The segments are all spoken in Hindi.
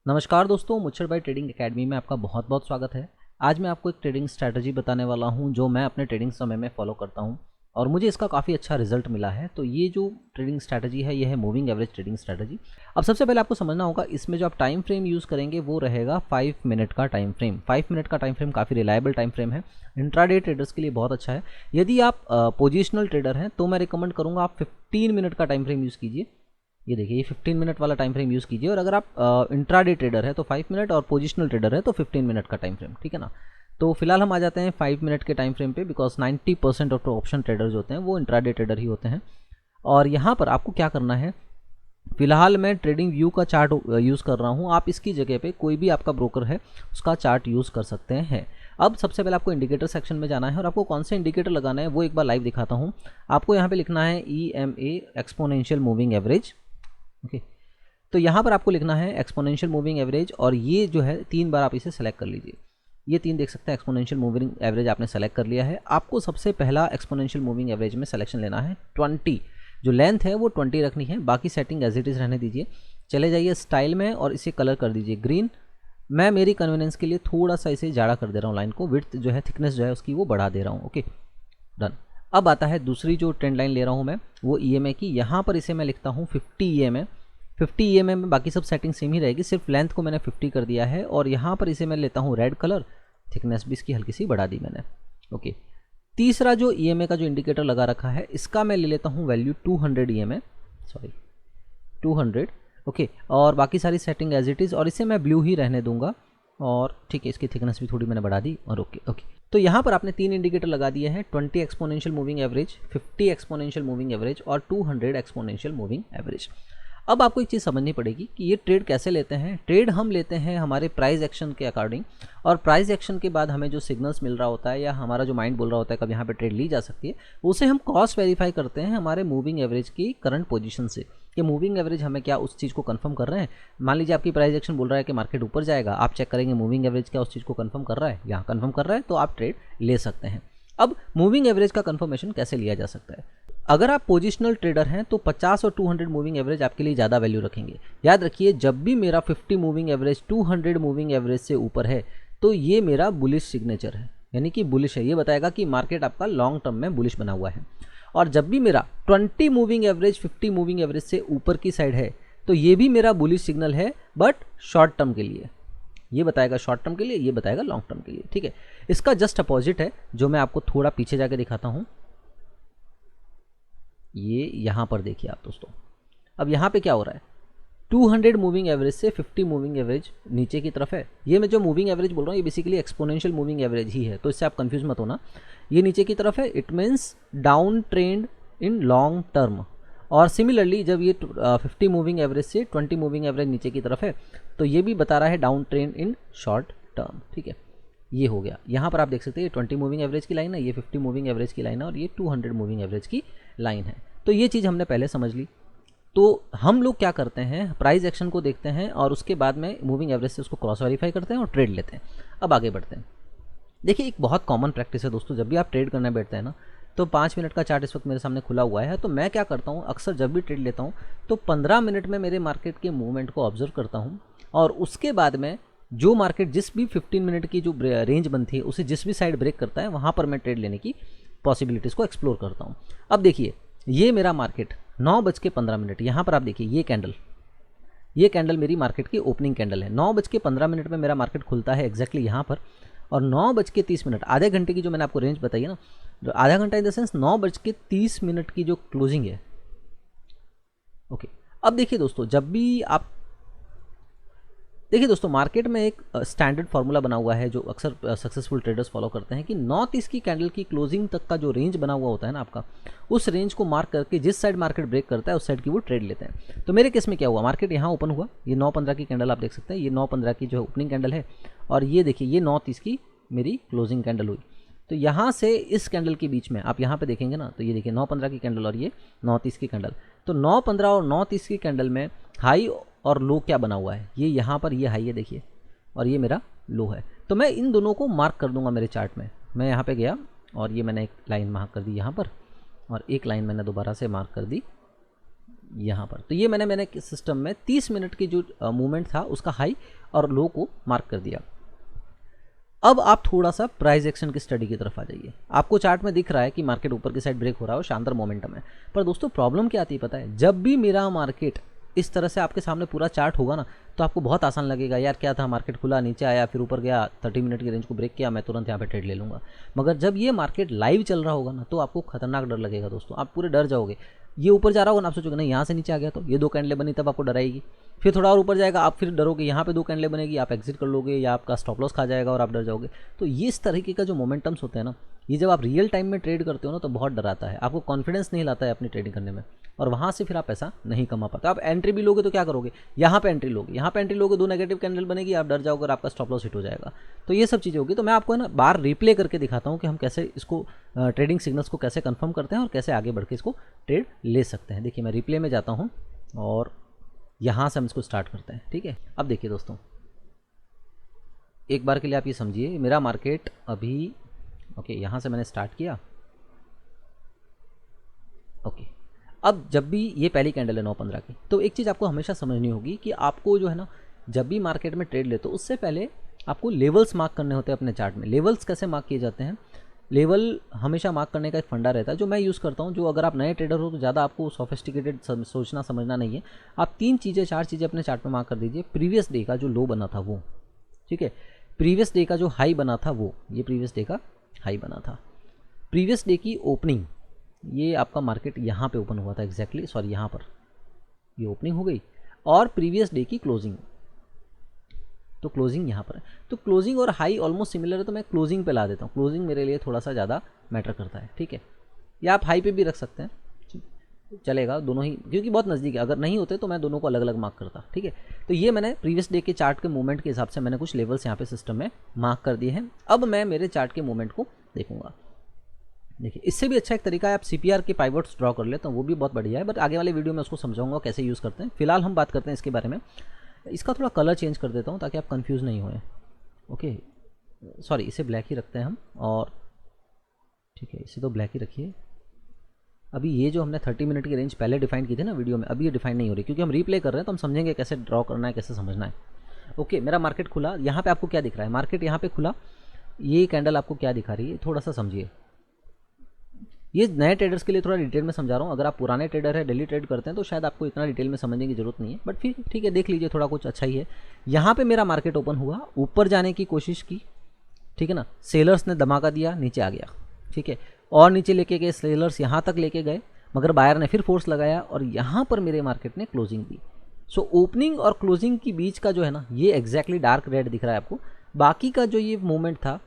नमस्कार दोस्तों, मुच्छर भाई ट्रेडिंग एकेडमी में आपका बहुत बहुत स्वागत है। आज मैं आपको एक ट्रेडिंग स्ट्रैटेजी बताने वाला हूं जो मैं अपने ट्रेडिंग समय में फॉलो करता हूं और मुझे इसका काफ़ी अच्छा रिजल्ट मिला है। तो ये जो ट्रेडिंग स्ट्रैटेजी है ये है मूविंग एवरेज ट्रेडिंग स्ट्रैटेजी। अब सबसे पहले आपको समझना होगा इसमें जो आप टाइम फ्रेम यूज़ करेंगे वो रहेगा 5 मिनट का टाइम फ्रेम। 5 मिनट का टाइम फ्रेम काफ़ी रिलायबल टाइम फ्रेम है, इंट्राडे ट्रेडर्स के लिए बहुत अच्छा है। यदि आप पोजिशनल ट्रेडर हैं तो मैं रिकमेंड करूँगा आप 15 मिनट का टाइम फ्रेम यूज़ कीजिए। ये देखिए, ये 15 मिनट वाला टाइम फ्रेम यूज़ कीजिए। और अगर आप इंट्राडे ट्रेडर है तो 5 मिनट और पोजिशनल ट्रेडर है तो 15 मिनट का टाइम फ्रेम, ठीक है ना। तो फिलहाल हम आ जाते हैं 5 मिनट के टाइम फ्रेम पे, बिकॉज 90% ऑफ ऑप्शन ट्रेडर्स होते हैं वो इंट्राडे ट्रेडर ही होते हैं। और यहाँ पर आपको क्या करना है, फिलहाल मैं ट्रेडिंग व्यू का चार्ट यूज़ कर रहा हूँ। आप इसकी जगह पे कोई भी आपका ब्रोकर है उसका चार्ट यूज़ कर सकते हैं। अब सबसे पहले आपको इंडिकेटर सेक्शन में जाना है और आपको कौन से इंडिकेटर लगाना है वो एक बार लाइव दिखाता हूँ। आपको यहाँ पे लिखना है EMA exponential moving average. Okay, तो यहाँ पर आपको लिखना है एक्सपोनेंशियल मूविंग एवरेज और ये जो है 3 बार आप इसे सेलेक्ट कर लीजिए। ये 3 देख सकते हैं, एक्सपोनेंशियल मूविंग एवरेज आपने सेलेक्ट कर लिया है। आपको सबसे पहला एक्सपोनेंशियल मूविंग एवरेज में सिलेक्शन लेना है 20, जो लेंथ है वो 20 रखनी है, बाकी सेटिंग एज इट इज़ रहने दीजिए। चले जाइए स्टाइल में और इसे कलर कर दीजिए ग्रीन। मैं मेरी कन्वीनियंस के लिए थोड़ा सा इसे जाड़ा कर दे रहा हूँ, लाइन को विड्थ जो है थिकनेस जो है उसकी वो बढ़ा दे रहा हूँ। Okay, done. अब आता है दूसरी जो ट्रेंड लाइन ले रहा हूँ मैं वो EMA की। यहाँ पर इसे मैं लिखता हूँ 50 EMA। 50 EMA में बाकी सब सेटिंग सेम ही रहेगी, सिर्फ लेंथ को मैंने 50 कर दिया है। और यहाँ पर इसे मैं लेता हूँ रेड कलर, थिकनेस भी इसकी हल्की सी बढ़ा दी मैंने। ओके, तीसरा जो EMA का जो इंडिकेटर लगा रखा है इसका मैं ले लेता हूँ वैल्यू 200 EMA, सॉरी 200। ओके, और बाकी सारी सेटिंग एज इट इज़, और इसे मैं ब्लू ही रहने दूंगा। और ठीक है, इसकी थिकनेस भी थोड़ी मैंने बढ़ा दी। और ओके ओके, तो यहाँ पर आपने 3 इंडिकेटर लगा दिए हैं, 20 exponential moving average, 50 exponential moving average और 200 एक्सपोनेंशियल मूविंग एवरेज। अब आपको एक चीज़ समझनी पड़ेगी कि ये ट्रेड कैसे लेते हैं। ट्रेड हम लेते हैं हमारे प्राइस एक्शन के अकॉर्डिंग, और प्राइस एक्शन के बाद हमें जो सिग्नल्स मिल रहा होता है या हमारा जो माइंड बोल रहा होता है कब यहाँ पे ट्रेड ली जा सकती है, उसे हम क्रॉस वेरीफाई करते हैं हमारे मूविंग एवरेज की करंट पोजीशन से कि मूविंग एवरेज हमें क्या उस चीज़ को कंफर्म कर रहे हैं। मान लीजिए आपकी प्राइस एक्शन बोल रहा है कि मार्केट ऊपर जाएगा, आप चेक करेंगे मूविंग एवरेज क्या उस चीज़ को कंफर्म कर रहा है, यहाँ कंफर्म कर रहा है तो आप ट्रेड ले सकते हैं। अब मूविंग एवरेज का कंफर्मेशन कैसे लिया जा सकता है। अगर आप पोजिशनल ट्रेडर हैं तो 50 और 200 मूविंग एवरेज आपके लिए ज़्यादा वैल्यू रखेंगे। याद रखिए, जब भी मेरा 50 मूविंग एवरेज 200 मूविंग एवरेज से ऊपर है तो ये मेरा बुलिश सिग्नेचर है, यानी कि बुलिश है, ये बताएगा कि मार्केट आपका लॉन्ग टर्म में बुलिश बना हुआ है। और जब भी मेरा 20 मूविंग एवरेज 50 मूविंग एवरेज से ऊपर की साइड है तो ये भी मेरा बुलिश सिग्नल है, बट शॉर्ट टर्म के लिए। ये बताएगा शॉर्ट टर्म के लिए, ये बताएगा लॉन्ग टर्म के लिए, ठीक है। इसका जस्ट अपोजिट है जो मैं आपको थोड़ा पीछे जाके दिखाता हूँ। ये यहाँ पर देखिए आप दोस्तों, अब यहाँ पे क्या हो रहा है, 200 मूविंग एवरेज से 50 मूविंग एवरेज नीचे की तरफ है। ये मैं जो मूविंग एवरेज बोल रहा हूँ ये बेसिकली एक्सपोनेंशियल मूविंग एवरेज ही है, तो इससे आप कंफ्यूज मत होना। ये नीचे की तरफ है, it means down trend in long term. और सिमिलरली जब ये 50 मूविंग एवरेज से 20 मूविंग एवरेज नीचे की तरफ है तो ये भी बता रहा है down trend in short term, ठीक है। ये हो गया, यहाँ पर आप देख सकते हैं ये 20 मूविंग एवरेज की लाइन है, ये 50 मूविंग एवरेज की लाइन है और ये 200 मूविंग एवरेज की लाइन है। तो ये चीज़ हमने पहले समझ ली। तो हम लोग क्या करते हैं, प्राइस एक्शन को देखते हैं और उसके बाद में मूविंग एवरेज से उसको क्रॉस वेरीफाई करते हैं और ट्रेड लेते हैं। अब आगे बढ़ते हैं। देखिए, एक बहुत कॉमन प्रैक्टिस है दोस्तों, जब भी आप ट्रेड करने बैठते हैं ना तो 5 मिनट का चार्ट इस वक्त मेरे सामने खुला हुआ है, तो मैं क्या करता हूँ अक्सर जब भी ट्रेड लेता हूँ तो 15 मिनट में मेरे मार्केट के मूवमेंट को ऑब्जर्व करता हूँ और उसके बाद में जो मार्केट जिस भी 15 मिनट की जो रेंज बनती है उसे जिस भी साइड ब्रेक करता है वहाँ पर मैं ट्रेड लेने की पॉसिबिलिटीज़ को एक्सप्लोर करता हूँ। अब देखिए, ये मेरा मार्केट 9:15, यहाँ पर आप देखिए ये कैंडल मेरी मार्केट की ओपनिंग कैंडल है। 9:15 में मेरा मार्केट खुलता है एग्जैक्टली यहाँ पर, और 9:30, आधे घंटे की जो मैंने आपको रेंज बताई है ना, जो आधा घंटा इन द सेंस 9:30 की जो क्लोजिंग है। ओके, अब देखिए दोस्तों, देखिए दोस्तों, मार्केट में एक स्टैंडर्ड फार्मूला बना हुआ है जो अक्सर सक्सेसफुल ट्रेडर्स फॉलो करते हैं कि 9:30 की कैंडल की क्लोजिंग तक का जो रेंज बना हुआ होता है ना आपका, उस रेंज को मार्क करके जिस साइड मार्केट ब्रेक करता है उस साइड की वो ट्रेड लेते हैं। तो मेरे केस में क्या हुआ, मार्केट यहाँ ओपन हुआ, ये 9:15 की कैंडल आप देख सकते हैं, ये 9:15 की जो ओपनिंग कैंडल है, और ये देखिए ये 9:30 की मेरी क्लोजिंग कैंडल हुई। तो यहाँ से इस कैंडल के बीच में आप यहाँ पे देखेंगे ना, तो ये देखिए 9:15 की कैंडल और ये 9:30 की कैंडल। तो 9:15 और 9:30 की कैंडल में हाई और लो क्या बना हुआ है, ये यहाँ पर ये हाई है देखिए, और ये मेरा लो है। तो मैं इन दोनों को मार्क कर दूंगा मेरे चार्ट में। मैं यहाँ पे गया और ये मैंने एक लाइन मार्क कर दी यहाँ पर, और एक लाइन मैंने दोबारा से मार्क कर दी यहाँ पर। तो ये मैंने सिस्टम में 30 मिनट की जो मूवमेंट था उसका हाई और लो को मार्क कर दिया। अब आप थोड़ा सा प्राइस एक्शन की स्टडी की तरफ आ जाइए। आपको चार्ट में दिख रहा है कि मार्केट ऊपर की साइड ब्रेक हो रहा है और शानदार मोमेंटम है, पर दोस्तों प्रॉब्लम क्या आती है पता है, जब भी मेरा मार्केट इस तरह से आपके सामने पूरा चार्ट होगा ना, तो आपको बहुत आसान लगेगा, यार क्या था, मार्केट खुला, नीचे आया, फिर ऊपर गया, 30 मिनट की रेंज को ब्रेक किया, मैं तुरंत यहाँ पे ट्रेड ले लूँगा। मगर जब ये मार्केट लाइव चल रहा होगा ना, तो आपको खतरनाक डर लगेगा दोस्तों, आप पूरे डर जाओगे। ये ऊपर जा रहा होगा ना, आप सोचोगे नहीं यहाँ से नीचे आ गया, तो ये 2 कैंडलें बनी, तब आपको डर आएगी। फिर थोड़ा और ऊपर जाएगा, आप फिर डरोगे, यहाँ पे 2 कैंडलें बनेगी, आप एग्जिट कर लोगे या आपका स्टॉप लॉस खा जाएगा और आप डर जाओगे। तो ये इस तरीके का जो मोमेंटम्स होते हैं ना, ये जब आप रियल टाइम में ट्रेड करते हो ना, तो बहुत डर आता है, आपको कॉन्फिडेंस नहीं लाता है अपनी ट्रेडिंग करने में, और वहाँ से फिर आप पैसा नहीं कमा पाते। आप एंट्री भी लोगे तो क्या करोगे, यहाँ पे एंट्री लोगे, यहाँ पे एंट्री लोगे, 2 नेगेटिव कैंडल बनेगी, आप डर जाओगे और आपका स्टॉप लॉस हिट हो जाएगा। तो ये सब चीज़ें होगी। तो मैं आपको है ना बार रिप्ले करके दिखाता हूँ कि हम कैसे इसको ट्रेडिंग सिग्नल्स को कैसे कंफर्म करते हैं और कैसे आगे बढ़ के इसको ट्रेड ले सकते हैं। देखिए मैं रिप्ले में जाता हूँ और यहाँ से हम इसको स्टार्ट करते हैं। ठीक है, अब देखिए दोस्तों, एक बार के लिए आप ये समझिए, मेरा मार्केट अभी ओके, यहाँ से मैंने स्टार्ट किया। ओके, अब जब भी ये पहली कैंडल है 9:15 की, तो एक चीज़ आपको हमेशा समझनी होगी कि आपको जो है ना, जब भी मार्केट में ट्रेड लेते हो उससे पहले आपको लेवल्स मार्क करने होते हैं अपने चार्ट में। लेवल्स कैसे मार्क किए जाते हैं, लेवल हमेशा मार्क करने का एक फंडा रहता है जो मैं यूज़ करता हूँ। जो अगर आप नए ट्रेडर हो तो ज़्यादा आपको सोफिस्टिकेटेड सोचना समझना नहीं है, आप 3 चीज़ें 4 चीज़ें अपने चार्ट में मार्क कर दीजिए। प्रीवियस डे का जो लो बना था वो, ठीक है, प्रीवियस डे का जो हाई बना था वो, ये प्रीवियस डे का हाई बना था, प्रीवियस डे की ओपनिंग, ये आपका मार्केट यहाँ पे ओपन हुआ था एग्जैक्टली, सॉरी यहाँ पर ये ओपनिंग हो गई, और प्रीवियस डे की क्लोजिंग, तो क्लोजिंग यहाँ पर है। तो क्लोजिंग और हाई ऑलमोस्ट सिमिलर है, तो मैं क्लोजिंग पे ला देता हूँ, क्लोजिंग मेरे लिए थोड़ा सा ज़्यादा मैटर करता है। ठीक है, या आप हाई पे भी रख सकते हैं, चलेगा दोनों ही, क्योंकि बहुत नज़दीक है। अगर नहीं होते तो मैं दोनों को अलग अलग मार्क करता। ठीक है, तो ये मैंने प्रीवियस डे के चार्ट के मूवमेंट के हिसाब से मैंने कुछ लेवल्स यहाँ पे सिस्टम में मार्क कर दिए हैं। अब मैं मेरे चार्ट के मूवमेंट को देखूंगा। देखिए, इससे भी अच्छा एक तरीका है, आप CPR के पाइवट्स ड्रॉ कर ले, तो वो भी बहुत बढ़िया है, बट आगे वाले वीडियो में उसको समझाऊंगा कैसे यूज़ करते हैं। फिलहाल हम बात करते हैं इसके बारे में। इसका थोड़ा कलर चेंज कर देता हूँ ताकि आप कंफ्यूज नहीं होए। ओके, सॉरी, इसे ब्लैक ही रखते हैं हम, और ठीक है, इसे तो ब्लैक ही रखिए। अभी ये जो हमने 30 मिनट की रेंज पहले डिफाइन की थी ना वीडियो में, अभी ये डिफाइन नहीं हो रही, क्योंकि हम रीप्ले कर रहे हैं, तो हम समझेंगे कैसे ड्रॉ करना है, कैसे समझना है। ओके, मेरा मार्केट खुला, यहाँ पे आपको क्या दिख रहा है, मार्केट यहाँ पे खुला, ये कैंडल आपको क्या दिखा रही है, थोड़ा सा समझिए। ये नए ट्रेडर्स के लिए थोड़ा डिटेल में समझा रहा हूँ, अगर आप पुराने ट्रेडर है, डेली ट्रेड करते हैं, तो शायद आपको इतना डिटेल में समझने की जरूरत नहीं है, बट फिर ठीक है, देख लीजिए, थोड़ा कुछ अच्छा ही है। यहाँ पे मेरा मार्केट ओपन हुआ, ऊपर जाने की कोशिश की, ठीक है ना, सेलर्स ने धमाका दिया, नीचे आ गया, ठीक है, और नीचे लेके गए सेलर्स, यहाँ तक लेके गए, मगर बायर ने फिर फोर्स लगाया और यहाँ पर मेरे मार्केट ने क्लोजिंग दी। सो ओपनिंग और क्लोजिंग के बीच का जो है ना, ये एग्जैक्टली डार्क रेड दिख रहा है आपको, बाकी का जो ये मूवमेंट था,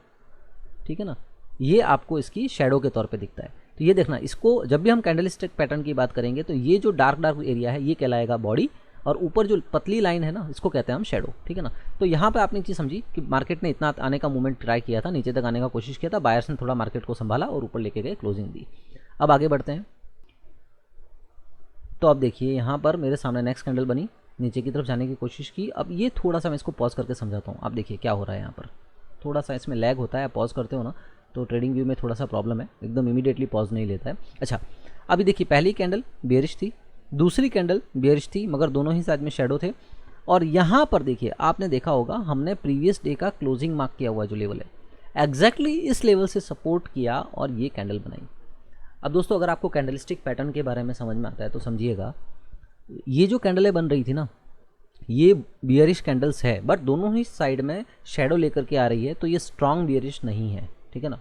ठीक है ना, ये आपको इसकी शेडो के तौर पे दिखता है। तो ये देखना, इसको जब भी हम कैंडलस्टिक पैटर्न की बात करेंगे तो ये जो डार्क डार्क एरिया है ये कहलाएगा बॉडी, और ऊपर जो पतली लाइन है ना, इसको कहते हैं हम शेडो। ठीक है ना, तो यहाँ पे आपने एक चीज़ समझी कि मार्केट ने इतना आने का मूवमेंट ट्राई किया था, नीचे तक आने का कोशिश किया था, बायर्स ने थोड़ा मार्केट को संभाला और ऊपर लेके गए, क्लोजिंग दी। अब आगे बढ़ते हैं। तो अब देखिए, यहाँ पर मेरे सामने नेक्स्ट कैंडल बनी, नीचे की तरफ जाने की कोशिश की। अब ये थोड़ा सा मैं इसको पॉज करके समझाता हूँ। आप देखिए क्या हो रहा है, यहाँ पर थोड़ा सा इसमें लैग होता है, पॉज करते हो ना तो ट्रेडिंग व्यू में थोड़ा सा प्रॉब्लम है, एकदम इमीडिएटली पॉज नहीं लेता है। अच्छा, अभी देखिए, पहली कैंडल बेयरिश थी, दूसरी कैंडल बेयरिश थी, मगर दोनों ही साइड में शेडो थे। और यहाँ पर देखिए, आपने देखा होगा, हमने प्रीवियस डे का क्लोजिंग मार्क किया हुआ जो लेवल है, एग्जैक्टली इस लेवल से सपोर्ट किया और ये कैंडल बनाई। अब दोस्तों, अगर आपको कैंडलस्टिक पैटर्न के बारे में समझ में आता है तो समझिएगा, ये जो कैंडलें बन रही थी ना, ये बियरिश कैंडल्स है, बट दोनों ही साइड में शेडो लेकर के आ रही है, तो ये स्ट्रॉन्ग बियरिश नहीं है। ठीक है ना,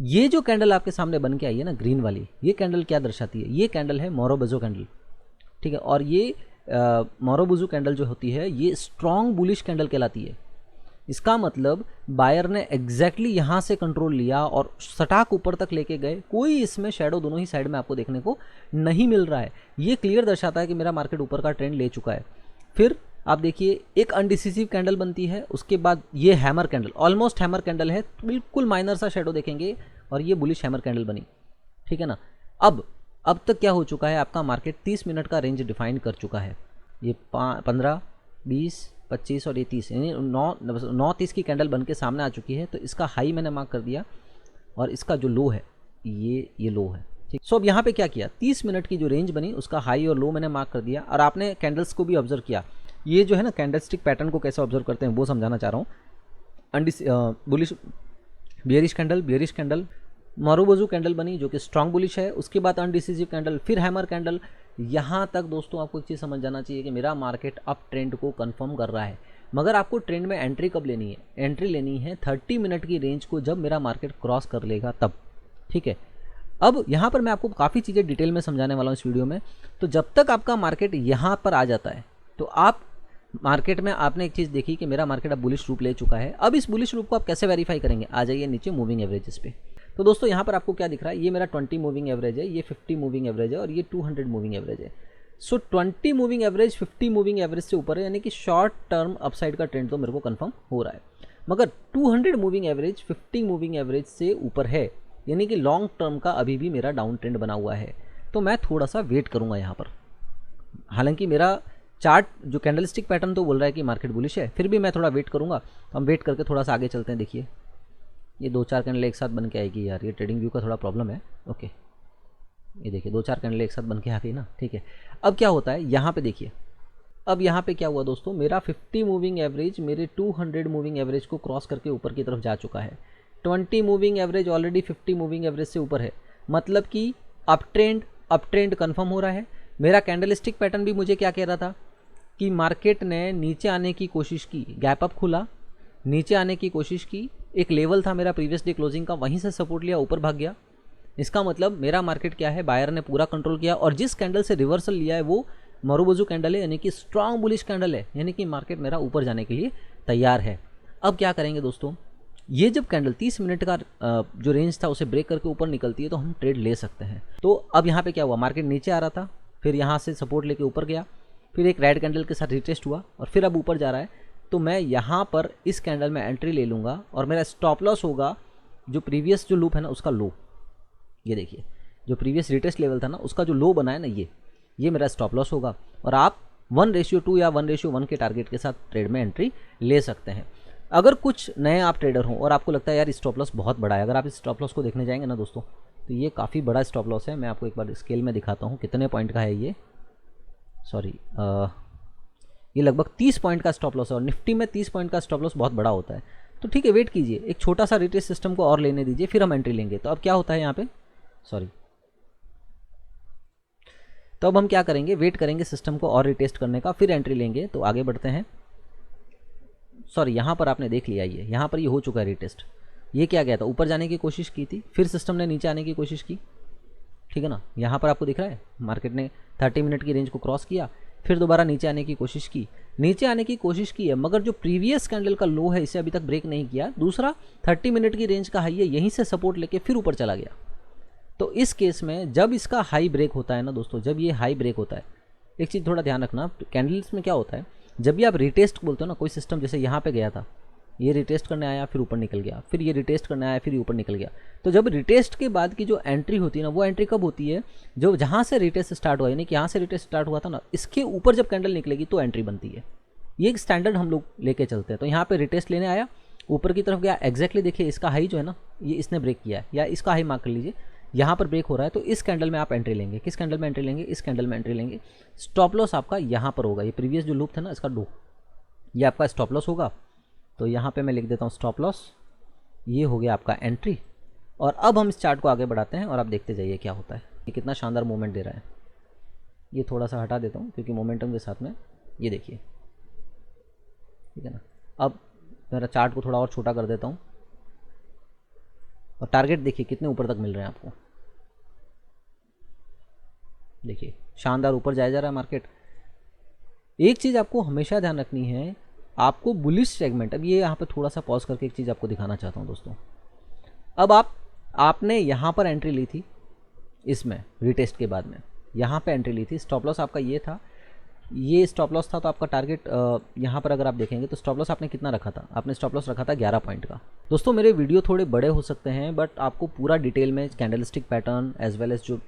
ये जो कैंडल आपके सामने बन के आई है ना, ग्रीन वाली, ये कैंडल क्या दर्शाती है, ये कैंडल है मोरोबुजो कैंडल। ठीक है, और ये मोरोबुजो कैंडल जो होती है, ये स्ट्रॉन्ग बुलिश कैंडल कहलाती है। इसका मतलब बायर ने एग्जैक्टली यहाँ से कंट्रोल लिया और सटाक ऊपर तक लेके गए, कोई इसमें शेडो दोनों ही साइड में आपको देखने को नहीं मिल रहा है। ये क्लियर दर्शाता है कि मेरा मार्केट ऊपर का ट्रेंड ले चुका है। फिर आप देखिए, एक अनडिसिसिव कैंडल बनती है, उसके बाद ये hammer candle, almost hammer candle है, बिल्कुल माइनर सा शेडो देखेंगे, और ये बुलिश हैमर कैंडल बनी। ठीक है ना, अब तक क्या हो चुका है, आपका मार्केट 30 मिनट का रेंज डिफाइन कर चुका है। ये 15, 20, 25 और ये 30, यानी 9:30 की कैंडल बन के सामने आ चुकी है। तो इसका हाई मैंने मार्क कर दिया, और इसका जो लो है, ये लो है। ठीक। सो अब यहाँ पे क्या किया, 30 मिनट की जो रेंज बनी उसका हाई और लो मैंने मार्क कर दिया, और आपने कैंडल्स को भी ऑब्जर्व किया। ये जो है ना कैंडलस्टिक पैटर्न को कैसे ऑब्जर्व करते हैं वो समझाना चाह रहा हूँ। Bullish bearish candle, marubozu candle बनी जो कि स्ट्रांग बुलिश है, उसके बाद अनडिसिसिव कैंडल, फिर हैमर कैंडल। यहाँ तक दोस्तों आपको एक चीज़ समझ जाना चाहिए कि मेरा मार्केट अप ट्रेंड को कंफर्म कर रहा है, मगर आपको ट्रेंड में एंट्री कब लेनी है, एंट्री लेनी है 30 मिनट की रेंज को जब मेरा मार्केट क्रॉस कर लेगा तब। ठीक है, अब यहाँ पर मैं आपको काफ़ी चीज़ें डिटेल में समझाने वाला हूँ इस वीडियो में। तो जब तक आपका मार्केट यहाँ पर आ जाता है तो आप मार्केट में आपने एक चीज़ देखी कि मेरा मार्केट अब बुलिश रूप ले चुका है। अब इस बुलिश रूप को आप कैसे वेरीफाई करेंगे, आ जाइए नीचे मूविंग एवरेजेस पे। तो दोस्तों यहाँ पर आपको क्या दिख रहा है, ये मेरा 20 मूविंग एवरेज है, ये 50 मूविंग एवरेज है और ये 200 मूविंग एवरेज है। सो 20 मूविंग एवरेज 50 मूविंग एवरेज से ऊपर है, यानी कि शॉर्ट टर्म अपसाइड का ट्रेंड तो मेरे को कंफर्म हो रहा है। मगर 200 मूविंग एवरेज 50 मूविंग एवरेज से ऊपर है, यानी कि लॉन्ग टर्म का अभी भी मेरा डाउन ट्रेंड बना हुआ है। तो मैं थोड़ा सा वेट करूँगा यहाँ पर। हालांकि मेरा चार्ट जो कैंडलस्टिक पैटर्न तो बोल रहा है कि मार्केट बुलिश है, फिर भी मैं थोड़ा वेट करूँगा। हम वेट करके थोड़ा सा आगे चलते हैं। देखिए ये 2-4 कैंडल एक साथ बन के आएगी यार, ये ट्रेडिंग व्यू का थोड़ा प्रॉब्लम है। ओके, ये देखिए 2-4 कैंडल एक साथ बन के आ गई ना। ठीक है, अब क्या होता है यहाँ पे देखिए, अब यहाँ पे क्या हुआ दोस्तों, मेरा 50 मूविंग एवरेज मेरे 200 मूविंग एवरेज को क्रॉस करके ऊपर की तरफ जा चुका है। 20 moving average already 50 moving average से ऊपर है, मतलब कि अप ट्रेंड कन्फर्म हो रहा है। मेरा कैंडलस्टिक पैटर्न भी मुझे क्या कह रहा था कि मार्केट ने नीचे आने की कोशिश की, गैप अप खुला, नीचे आने की कोशिश की, एक लेवल था मेरा प्रीवियस डे क्लोजिंग का, वहीं से सपोर्ट लिया, ऊपर भाग गया। इसका मतलब मेरा मार्केट क्या है, बायर ने पूरा कंट्रोल किया, और जिस कैंडल से रिवर्सल लिया है वो मारूबोजू कैंडल है, यानी कि स्ट्रांग बुलिश कैंडल है, यानी कि मार्केट मेरा ऊपर जाने के लिए तैयार है। अब क्या करेंगे दोस्तों, ये जब कैंडल 30 मिनट का जो रेंज था उसे ब्रेक करके ऊपर निकलती है तो हम ट्रेड ले सकते हैं। तो अब यहाँ पे क्या हुआ, मार्केट नीचे आ रहा था, फिर यहाँ से सपोर्ट लेके ऊपर गया, फिर एक रेड कैंडल के साथ रिटेस्ट हुआ और फिर अब ऊपर जा रहा है। तो मैं यहाँ पर इस कैंडल में एंट्री ले लूँगा और मेरा स्टॉप लॉस होगा जो प्रीवियस जो लूप है ना उसका लो। ये देखिए जो प्रीवियस रिटेस्ट लेवल था ना उसका जो लो बना है ना, ये मेरा स्टॉप लॉस होगा, और आप 1:2 या 1:1 के टारगेट के साथ ट्रेड में एंट्री ले सकते हैं। अगर कुछ नए आप ट्रेडर हों और आपको लगता है यार स्टॉप लॉस बहुत बड़ा है, अगर आप इस स्टॉप लॉस को देखने जाएंगे ना दोस्तों तो ये काफ़ी बड़ा स्टॉप लॉस है। मैं आपको एक बार स्केल में दिखाता हूँ कितने पॉइंट का है ये। सॉरी, ये लगभग 30 पॉइंट का स्टॉप लॉस है, और निफ्टी में 30 पॉइंट का स्टॉप लॉस बहुत बड़ा होता है। तो ठीक है, वेट कीजिए, एक छोटा सा रिटेस्ट सिस्टम को और लेने दीजिए, फिर हम एंट्री लेंगे। तो अब क्या होता है यहाँ पे, सॉरी, तो अब हम क्या करेंगे, वेट करेंगे सिस्टम को और रिटेस्ट करने का, फिर एंट्री लेंगे। तो आगे बढ़ते हैं। सॉरी, यहाँ पर आपने देख लिया, ये यहाँ पर ये हो चुका है रिटेस्ट। ये क्या गया था, ऊपर जाने की कोशिश की थी, फिर सिस्टम ने नीचे आने की कोशिश की, ठीक है ना। यहाँ पर आपको दिख रहा है मार्केट ने 30 मिनट की रेंज को क्रॉस किया, फिर दोबारा नीचे आने की कोशिश की, है, मगर जो प्रीवियस कैंडल का लो है इसे अभी तक ब्रेक नहीं किया। दूसरा 30 मिनट की रेंज का हाई है, यहीं से सपोर्ट लेके फिर ऊपर चला गया। तो इस केस में जब इसका हाई ब्रेक होता है ना दोस्तों, जब ये हाई ब्रेक होता है, एक चीज़ थोड़ा ध्यान रखना, कैंडल्स में क्या होता है, जब भी आप रिटेस्ट बोलते हो ना, कोई सिस्टम जैसे यहाँ पे गया था, ये रिटेस्ट करने आया फिर ऊपर निकल गया, फिर ये रिटेस्ट करने आया फिर ऊपर निकल गया। तो जब रिटेस्ट के बाद की जो एंट्री होती है ना, वो एंट्री कब होती है, जो जहाँ से रिटेस्ट स्टार्ट हुआ, यानी कि यहाँ से रिटेस्ट स्टार्ट हुआ था ना, इसके ऊपर जब कैंडल निकलेगी तो एंट्री बनती है। ये एक स्टैंडर्ड हम लोग लेके चलते हैं। तो यहाँ पे रिटेस्ट लेने आया, ऊपर की तरफ गया, एग्जैक्टली देखिए इसका हाई जो है ना, ये इसने ब्रेक किया है, या इसका हाई मार्क कर लीजिए, यहाँ पर ब्रेक हो रहा है। तो इस कैंडल में आप एंट्री लेंगे, किस कैंडल में एंट्री लेंगे, इस कैंडल में एंट्री लेंगे। स्टॉप लॉस आपका यहाँ पर होगा, ये प्रीवियस जो लूप था ना इसका लो, ये आपका स्टॉप लॉस होगा। तो यहाँ पे मैं लिख देता हूँ स्टॉप लॉस, ये हो गया आपका एंट्री। और अब हम इस चार्ट को आगे बढ़ाते हैं और आप देखते जाइए क्या होता है, ये कितना शानदार मूवमेंट दे रहा है। ये थोड़ा सा हटा देता हूँ क्योंकि मोमेंटम के साथ में, ये देखिए, ठीक है ना। अब मेरा चार्ट को थोड़ा और छोटा कर देता हूँ और टारगेट देखिए कितने ऊपर तक मिल रहे हैं आपको। देखिए शानदार ऊपर जाया जा रहा है मार्केट। एक चीज़ आपको हमेशा ध्यान रखनी है, आपको बुलिश सेगमेंट, अब ये यहाँ पे थोड़ा सा पॉज करके एक चीज़ आपको दिखाना चाहता हूँ दोस्तों। अब आपने यहाँ पर एंट्री ली थी, इसमें रिटेस्ट के बाद में यहाँ पे एंट्री ली थी, स्टॉप लॉस आपका ये था, ये स्टॉप लॉस था। तो आपका टारगेट यहाँ पर अगर आप देखेंगे तो स्टॉप लॉस आपने कितना रखा था, आपने स्टॉप लॉस रखा था 11 पॉइंट का। दोस्तों मेरे वीडियो थोड़े बड़े हो सकते हैं, बट आपको पूरा डिटेल में candlestick pattern as well as जो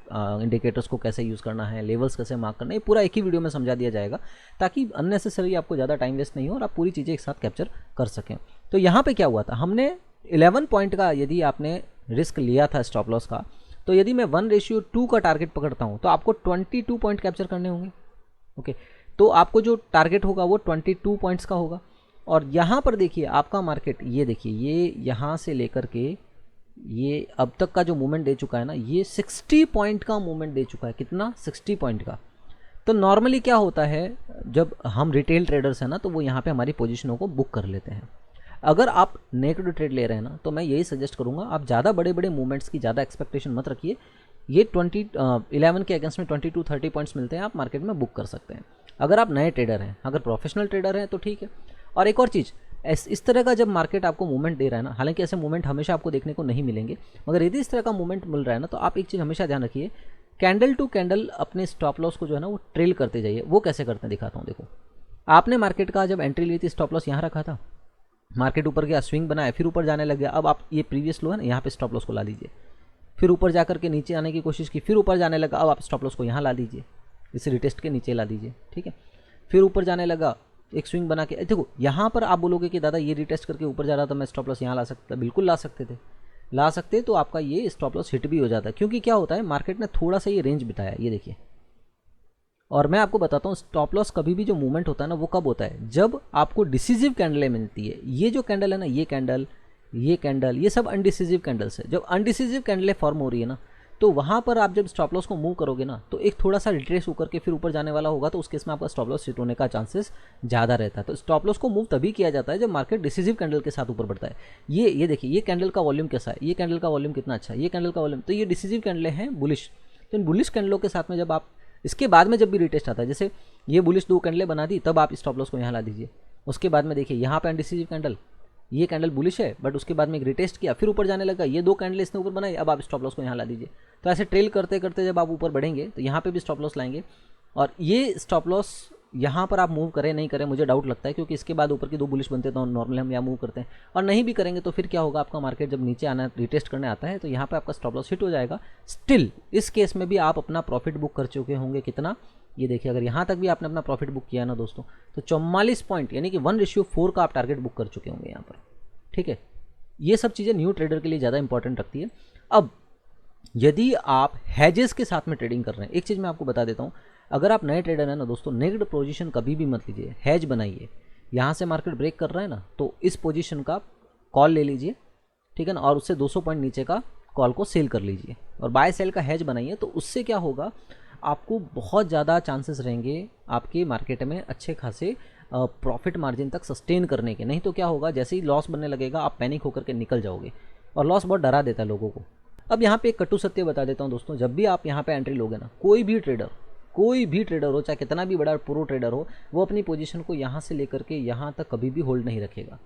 इंडिकेटर्स को कैसे यूज़ करना है, लेवल्स कैसे मार्क करना है, ये पूरा एक ही वीडियो में समझा दिया जाएगा, ताकि अननेसेसरी आपको ज़्यादा टाइम वेस्ट नहीं हो और आप पूरी चीज़ें एक साथ कैप्चर कर सकें। तो यहाँ पर क्या हुआ था, हमने 11 पॉइंट का यदि आपने रिस्क लिया था स्टॉप लॉस का, तो यदि मैं 1:2 का टारगेट पकड़ता हूँ तो आपको 22 पॉइंट कैप्चर करने होंगे। ओके, तो आपको जो टारगेट होगा वो 22 पॉइंट्स का होगा। और यहाँ पर देखिए आपका मार्केट, ये देखिए ये यहाँ से लेकर के ये अब तक का जो मूवमेंट दे चुका है ना, ये 60 पॉइंट का मूवमेंट दे चुका है। कितना? 60 पॉइंट का। तो नॉर्मली क्या होता है, जब हम रिटेल ट्रेडर्स हैं ना, तो वो यहाँ पे हमारी पोजीशनों को बुक कर लेते हैं। अगर आप नेगेटिव ट्रेड ले रहे हैं ना, तो मैं यही सजेस्ट करूँगा, आप ज़्यादा बड़े बड़े मूवमेंट्स की ज़्यादा एक्सपेक्टेशन मत रखिए। ये 11 के अगेंस्ट में 22-30 पॉइंट्स मिलते हैं, आप मार्केट में बुक कर सकते हैं अगर आप नए ट्रेडर हैं। अगर प्रोफेशनल ट्रेडर हैं तो ठीक है। और एक और चीज़, इस तरह का जब मार्केट आपको मूवमेंट दे रहा है ना, हालांकि ऐसे मूवमेंट हमेशा आपको देखने को नहीं मिलेंगे, मगर यदि इस तरह का मूवमेंट मिल रहा है ना, तो आप एक चीज़ हमेशा ध्यान रखिए, कैंडल टू कैंडल अपने स्टॉप लॉस को जो है ना वो ट्रेल करते जाइए। वो कैसे करते हैं दिखाता हूँ। देखो, आपने मार्केट का जब एंट्री ली थी, स्टॉप लॉस यहाँ रखा था, मार्केट ऊपर गया, स्विंग बनाया, फिर ऊपर जाने लग गया। अब आप ये प्रीवियस लो है ना, यहाँ पे स्टॉप लॉस को ला लीजिए। फिर ऊपर जाकर के नीचे आने की कोशिश की, फिर ऊपर जाने लगा, अब आप स्टॉप लॉस को यहाँ ला दीजिए, इसे रिटेस्ट के नीचे ला दीजिए। ठीक है, फिर ऊपर जाने लगा, एक स्विंग बना के, देखो यहाँ पर आप बोलोगे कि दादा ये रिटेस्ट करके ऊपर जा रहा था, मैं स्टॉप लॉस यहाँ ला सकता, बिल्कुल ला सकते थे, ला सकते, तो आपका ये स्टॉप लॉस हिट भी हो जाता है। क्योंकि क्या होता है, मार्केट ने थोड़ा सा ये रेंज बिताया, ये देखिए। और मैं आपको बताता हूँ, स्टॉप लॉस कभी भी जो मूवमेंट होता है ना, वो कब होता है, जब आपको डिसीजिव कैंडलें मिलती है। ये जो कैंडल है ना, ये कैंडल, ये कैंडल, ये सब अनडिसीजिव कैंडल्स है। जब अनडिसीजिव कैंडलें फॉर्म हो रही है ना, तो वहाँ पर आप जब स्टॉप लॉस को मूव करोगे ना, तो एक थोड़ा सा रिट्रेस होकर के फिर ऊपर जाने वाला होगा, तो उस केस में आपका स्टॉप लॉस हिट होने का चांसेस ज़्यादा रहता है। तो स्टॉप लॉस को मूव तभी किया जाता है जब मार्केट डिसीजिव कैंडल के साथ ऊपर बढ़ता है। ये देखिए, ये कैंडल का वॉल्यूम कैसा है, ये कैंडल का वॉल्यूम कितना अच्छा है, ये कैंडल का वॉल्यूम, तो ये डिसीजिव कैंडलें हैं बुलिश। तो इन बुलिश कैंडलों के साथ में जब आप इसके बाद में जब भी रिटेस्ट आता है, जैसे ये बुलिश 2 कैंडलें बना दी, तब आप स्टॉप लॉस को यहाँ ला दीजिए। उसके बाद में देखिए यहाँ पे अनडिसीजिव कैंडल, ये कैंडल बुलिश है, बट उसके बाद में एक रिटेस्ट किया, फिर ऊपर जाने लगा, ये 2 कैंडल इसने ऊपर बनाई, अब आप स्टॉप लॉस को यहाँ ला दीजिए। तो ऐसे ट्रेल करते करते जब आप ऊपर बढ़ेंगे, तो यहाँ पे भी स्टॉप लॉस लाएंगे। और ये स्टॉप लॉस यहाँ पर आप मूव करें नहीं करें, मुझे डाउट लगता है, क्योंकि इसके बाद ऊपर की 2 बुलिश बनते तो नॉर्मली हम यहाँ मूव करते हैं। और नहीं भी करेंगे तो फिर क्या होगा, आपका मार्केट जब नीचे आना रिटेस्ट करने आता है, तो यहाँ पे आपका स्टॉप लॉस हिट हो जाएगा। स्टिल इस केस में भी आप अपना प्रॉफिट बुक कर चुके होंगे। कितना? ये देखिए, अगर यहाँ तक भी आपने अपना प्रॉफिट बुक किया ना दोस्तों, तो 44 पॉइंट, यानी कि 1:4 का आप टारगेट बुक कर चुके होंगे यहाँ पर। ठीक है, ये सब चीज़ें न्यू ट्रेडर के लिए ज़्यादा इंपॉर्टेंट रखती है। अब यदि आप हैजेस के साथ में ट्रेडिंग कर रहे हैं, एक चीज़ मैं आपको बता देता हूँ, अगर आप नए ट्रेडर हैं ना दोस्तों, नेगेटिव पोजीशन कभी भी मत लीजिए, हैज बनाइए। यहाँ से मार्केट ब्रेक कर रहा है ना, तो इस पोजीशन का कॉल ले लीजिए, ठीक है ना, और उससे 200 पॉइंट नीचे का कॉल को सेल कर लीजिए, और बाय सेल का हैज बनाइए। तो उससे क्या होगा, आपको बहुत ज़्यादा चांसेस रहेंगे आपके मार्केट में अच्छे खासे प्रॉफिट मार्जिन तक सस्टेन करने के। नहीं तो क्या होगा, जैसे ही लॉस बनने लगेगा आप पैनिक होकर के निकल जाओगे, और लॉस बहुत डरा देता है लोगों को। अब यहाँ पे एक कटु सत्य बता देता हूँ दोस्तों, जब भी आप यहाँ पे एंट्री लोगे ना, कोई भी ट्रेडर हो, चाहे कितना भी बड़ा प्रो ट्रेडर हो, वो अपनी पोजीशन को यहाँ से लेकर के यहाँ तक कभी भी होल्ड नहीं रखेगा।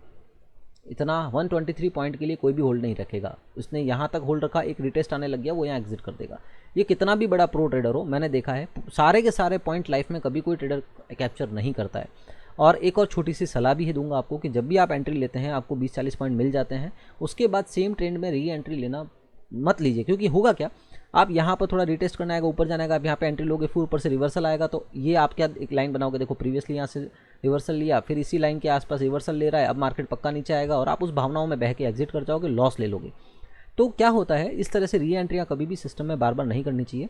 इतना 123 पॉइंट के लिए कोई भी होल्ड नहीं रखेगा। उसने यहाँ तक होल्ड रखा, एक रिटेस्ट आने लग गया, वो यहाँ एग्जिट कर देगा। ये कितना भी बड़ा प्रो ट्रेडर हो, मैंने देखा है, सारे के सारे पॉइंट लाइफ में कभी कोई ट्रेडर कैप्चर नहीं करता है। और एक और छोटी सी सलाह भी है दूंगा आपको, कि जब भी आप एंट्री लेते हैं, आपको 20-40 पॉइंट मिल जाते हैं, उसके बाद सेम ट्रेंड में री एंट्री लेना मत लीजिए। क्योंकि होगा क्या, आप यहाँ पर थोड़ा रिटेस्ट करना आएगा, ऊपर जाने का, आप यहाँ पे एंट्री लोगे, फिर ऊपर से रिवर्सल आएगा, तो ये आप क्या एक लाइन बनाओगे, देखो प्रीवियसली यहाँ से रिवर्सल लिया, फिर इसी लाइन के आसपास रिवर्सल ले रहा है, अब मार्केट पक्का नीचे आएगा, और आप उस भावनाओं में बह के एग्जिट कर जाओगे, लॉस ले लोगे। तो क्या होता है, इस तरह से री एंट्रियाँ कभी भी सिस्टम में बार बार नहीं करनी चाहिए।